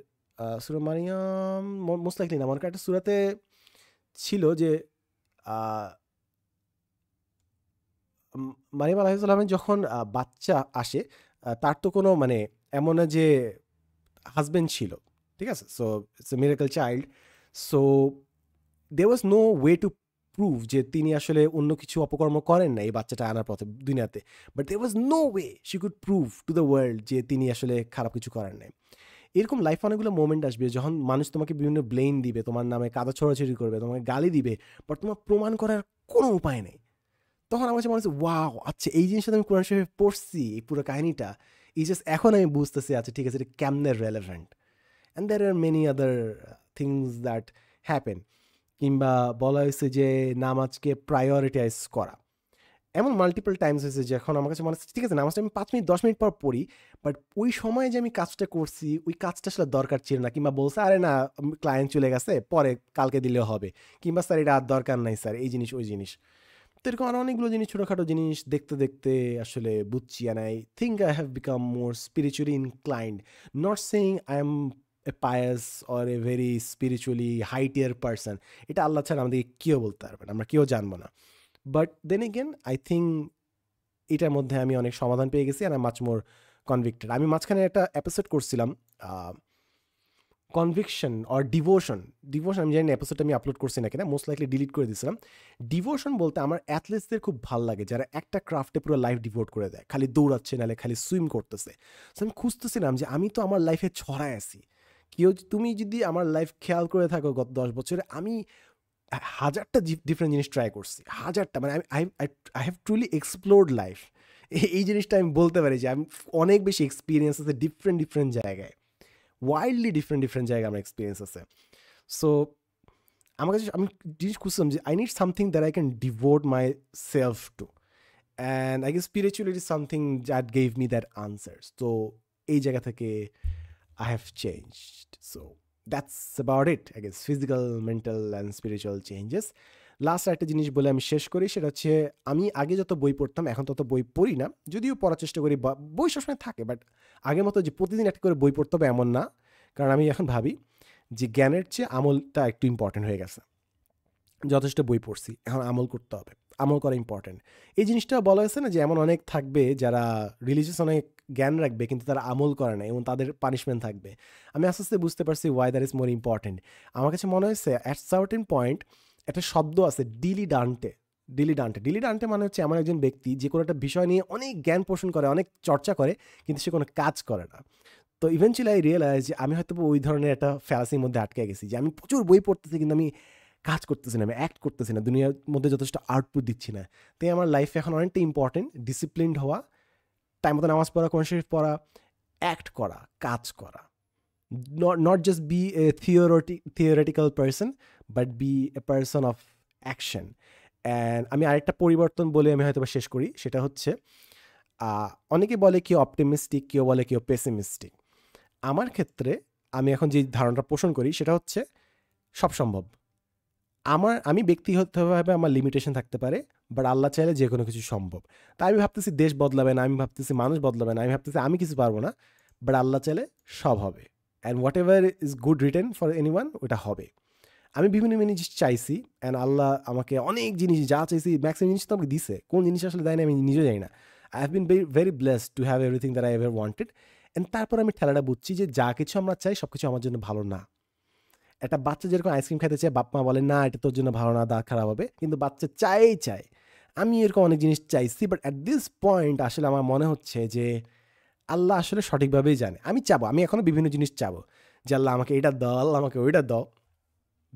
সূরা মারিয়াম মোস্ট লাইকলি না, মনে করো একটা সূরাতে ছিল যে মারিয়াম আলাইহিসসালামের যখন বাচ্চা আসে, তার তো কোনো মানে এমন না যে হাজবেন্ড ছিল, ঠিক আছে? So it's a miracle child. So there was no way to prove যে তিনি আসলে অন্য কিছু অপকর্ম করেন না এই বাচ্চাটা আনার পথে দুনিয়াতে। But there was no way she could prove to the world যে তিনি আসলে খারাপ কিছু করেন নাই। এরকম লাইফে অনেকগুলো মোমেন্ট আসবে যখন মানুষ তোমাকে বিভিন্ন ব্লেম দিবে, তোমার নামে কাদা ছড়াছড়ি করবে, তোমাকে গালি দিবে, বাট তোমার প্রমাণ করার কোনো উপায় নেই। তখন আমার কাছে মনে হচ্ছে ওয়াও, আচ্ছা এই জিনিসটা আমি কোরআন শরীফে পড়ছি, এই পুরো কাহিনীটা এই জাস্ট এখন আমি বুঝতেছি আচ্ছা ঠিক আছে এটা কেমনে relevant. And there are many other things that happen. কিংবা বলা হয়েছে যে নামাজকে প্রায়োরিটাইজ করা, এমন মাল্টিপল টাইমস হয়েছে যে এখন আমার কাছে মনে হচ্ছে ঠিক আছে নামাজটা আমি 5 মিনিট 10 মিনিট পর পড়ি, বাট ওই সময়ে যে আমি কাজটা করছি ওই কাজটা আসলে দরকার ছিল না। কিংবা বলছে আরে না ক্লায়েন্ট চলে গেছে, পরে কালকে দিলেও হবে। কিংবা স্যার এটা আর দরকার নাই স্যার, এই জিনিস ওই জিনিস। তো এরকম আরও অনেকগুলো জিনিস, ছোটোখাটো জিনিস দেখতে দেখতে আসলে বুঝছি। And I think I have become more spiritually inclined. Not saying I am a pious or a very spiritually high tier person. এটা আল্লাহ ছাড়া আমাদের কেউ বলতে পারবে না, আমরা কেউ জানবো না। But then again I think এটার মধ্যে আমি অনেক সমাধান পেয়ে গেছি and I much more convicted. আমি মাঝখানে একটা এপিসোড করছিলাম কনভিকশন অর ডিভোশন। আমি জানি না এপিসোডটা আমি আপলোড করছি না কিনা, মোস্ট লাইকলি ডিলিট করে দিয়েছিলাম। ডিভোশন বলতে আমার অ্যাথলেটসদের খুব ভালো লাগে যারা একটা ক্রাফটে পুরো লাইফ ডিভোট করে দেয়, খালি দৌড়াচ্ছে নাহলে খালি সুইম করতেছে। সো আমি খুঁজতেছিলাম যে আমি তো আমার লাইফে ছড়ায় আছি, তুমি যদি আমার লাইফ খেয়াল করে থাকো গত 10 বছরে আমি হাজারটা ডিফারেন্ট জিনিস ট্রাই করছি, হাজারটা। মানে I have truly explored life. এই জিনিসটা আমি বলতে পারি যে আমি অনেক বেশি এক্সপিরিয়েন্স আছে ডিফারেন্ট জায়গায়, ওয়াইল্ডলি ডিফারেন্ট জায়গায় আমার এক্সপিরিয়েন্স আছে। সো আমার কাছে আমি জিনিস খুঁজছিলাম যে I need something that I can devote my self to, and I guess spirituality something that gave me that answers. তো এই জায়গা থেকে I have changed. So that's about it, I guess physical, mental and spiritual changes. Last একটা জিনিস বলে আমি শেষ করি, সেটা হচ্ছে আমি আগে যত বই পড়তাম এখন তত বই পড়ি না, যদিও পড়ার চেষ্টা করি, বই সবসময় থাকে, বাট আগের মতো যে প্রতিদিন একটা করে বই পড়তে হবে এমন না। কারণ আমি এখন ভাবি যে জ্ঞানের চেয়ে আমলটা একটু ইম্পর্টেন্ট হয়ে গেছে। যথেষ্ট বই পড়ছি, এখন আমল করতে হবে, আমল করা ইম্পর্টেন্ট। এই জিনিসটা বলা হয়েছে না যে এমন অনেক থাকবে যারা রিলিজিয়াস অনেক জ্ঞান রাখবে কিন্তু তারা আমল করে না এবং তাদের পানিশমেন্ট থাকবে। আমি আস্তে আস্তে বুঝতে পারছি why that is more important. আমার কাছে মনে হয়েছে অ্যাট সার্টেন পয়েন্ট একটা শব্দ আছে ডিলি ডান্টে মানে হচ্ছে এমন একজন ব্যক্তি যে কোনো একটা বিষয় নিয়ে অনেক জ্ঞান পোষণ করে, অনেক চর্চা করে, কিন্তু সে কোনো কাজ করে না। তো ইভেনচুয়ালি আই রিয়েলাইজ যে আমি হয়তো ওই ধরনের একটা ফ্যালাসির মধ্যে আটকে গেছি যে আমি প্রচুর বই পড়তেছি কিন্তু আমি কাজ করতেছি না, আমি অ্যাক্ট করতেছি না, দুনিয়ার মধ্যে যথেষ্ট আউটপুট দিচ্ছি না। তাই আমার লাইফে এখন অনেকটা ইম্পর্টেন্ট ডিসিপ্লিনড হওয়া, টাইম মতো নামাজ পড়া, কোরআন শরীফ পড়া, অ্যাক্ট করা, কাজ করা। Not just be a theoretical person, but be a person of action. And আমি আরেকটা পরিবর্তন বলে আমি হয়তো শেষ করি, সেটা হচ্ছে অনেকে বলে কেউ অপটিমিস্টিক, কেউ বলে কেউ পেসিমিস্টিক। আমার ক্ষেত্রে আমি এখন যে ধারণাটা পোষণ করি সেটা হচ্ছে সব সম্ভব। আমি ব্যক্তিগতভাবে আমার লিমিটেশন থাকতে পারে, বাট আল্লাহ চাইলে যে কোনো কিছু সম্ভব। তাই আমি ভাবতেছি দেশ বদলাবে না, আমি ভাবতেছি মানুষ বদলাবে না, আমি ভাবতেছি আমি কিছু পারবো না, বাট আল্লাহ চাইলে সব হবে। And what ever is good written for anyone, ওটা হবে। আমি বিভিন্ন জিনিস চাইছি, অ্যান্ড আল্লাহ আমাকে অনেক জিনিস যা চাইছি ম্যাক্সিমাম জিনিস তো আমাকে দিছে। কোন জিনিস আসলে দেয় না আমি নিজেও জানি না। I have been very blessed to have everything that I ever wanted. And তারপর আমি ঠেলাটা বুঝছি যে যা কিছু আমরা চাই সব কিছু আমার জন্য ভালো না। একটা বাচ্চা যেরকম আইসক্রিম খেতে চায়, বাপ মা বলে না এটা তোর জন্য ভালো না, দাঁত খারাপ হবে, কিন্তু বাচ্চা চায়। আমি এরকম অনেক জিনিস চাইছি, বাট অ্যাট দিস পয়েন্ট আসলে আমার মনে হচ্ছে যে আল্লাহ আসলে সঠিকভাবেই জানে। আমি চাবো, আমি এখনও বিভিন্ন জিনিস চাবো যে আল্লাহ আমাকে এটা দাও, আল্লাহ আমাকে ওইটা দাও,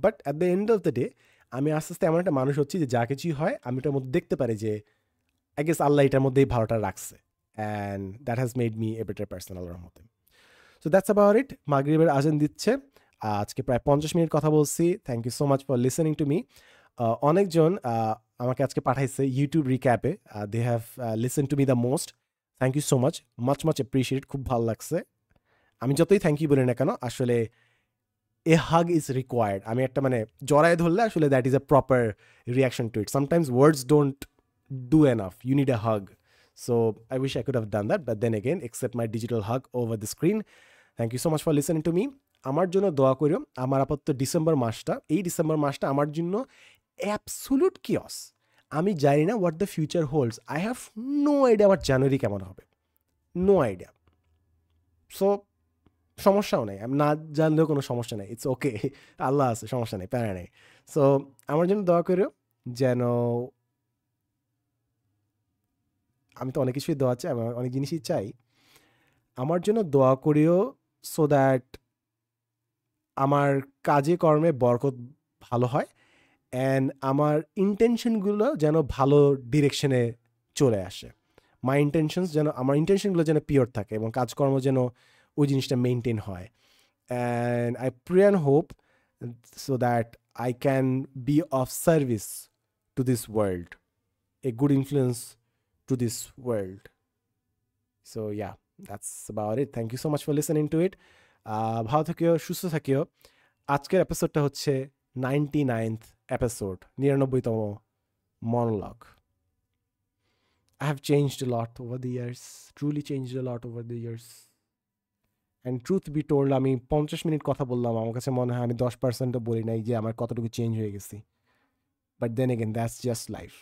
but at the end of the day আমি আস্তে আস্তে এমন একটা মানুষ হচ্ছি যে যা কিছুই হয় আমি এটার মধ্যে দেখতে পারি যে আই গেস আল্লাহ এটার মধ্যেই ভালোটা রাখছে, and that has made me a better person আল্লাহর মধ্যে। So that's about it. মাগরিবের আজান দিচ্ছে, আজকে প্রায় 50 মিনিট কথা বলছি। Thank you so much for listening to me. অনেকজন আমাকে আজকে পাঠাইছে YouTube রিক্যাপে, they have listen to me the most. Thank you so much, much appreciate, খুব ভালো লাগছে। আমি যতই থ্যাংক ইউ বলি না কেন, আসলে এ হাগ ইজ রিকোয়ার্ড। আমি একটা মানে জড়ায় ধরলে আসলে that is a proper reaction to it. Sometimes words don't do enough, you need a hug. So I wish I could have done that, but then again accept my digital hug over the screen. Thank you so much for listening to me. আমার জন্য দোয়া করিও। আমার আপাতত এই ডিসেম্বর মাসটা আমার জন্য অ্যাবসোলুট কিয়স। আমি জানি না what the future holds. I have no idea আমার জানুয়ারি কেমন হবে, নো আইডিয়া। সো সমস্যাও নেই, আমি না জানলেও কোনো সমস্যা নেই, ইটস ওকে। আল্লাহ আছে, সমস্যা নেই, প্যারা নেই। সো আমার জন্য দোয়া করিও যেন, আমি তো অনেক কিছুই দোয়া চাই, আমি অনেক জিনিসই চাই, আমার জন্য দোয়া করিও সো দ্যাট আমার কাজে কর্মে বরকত ভালো হয়, অ্যান্ড আমার ইন্টেনশনগুলো যেন ভালো ডিরেকশনে চলে আসে। আমার ইন্টেনশনগুলো যেন পিওর থাকে এবং কাজকর্ম যেন ওই জিনিসটা মেনটেন হয়। And I pray and hope so that I can be of service to this world, a good influence to this world. So yeah, that's about it. Thank you so much for listening two ইট। ভালো থাকিও, সুস্থ থাকিও। আজকের এপিসোডটা হচ্ছে 99th episode, 99তম monologue. I have changed a lot over the years, truly changed a lot over the years. And truth be told, আমি 50 মিনিট কথা বললাম, আমার কাছে মনে হয় আমি 10%ও বলি নাই যে আমার কতটুকু চেঞ্জ হয়ে গেছি। But then again, that's just life.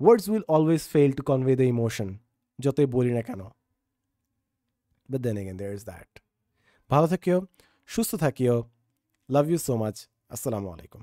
Words will always fail to convey the emotion, যতই বলি না কেন। But then again, there is that. ভালো থাকিও, সুস্থ থাকিও। Love you so much. আসসালামু আলাইকুম।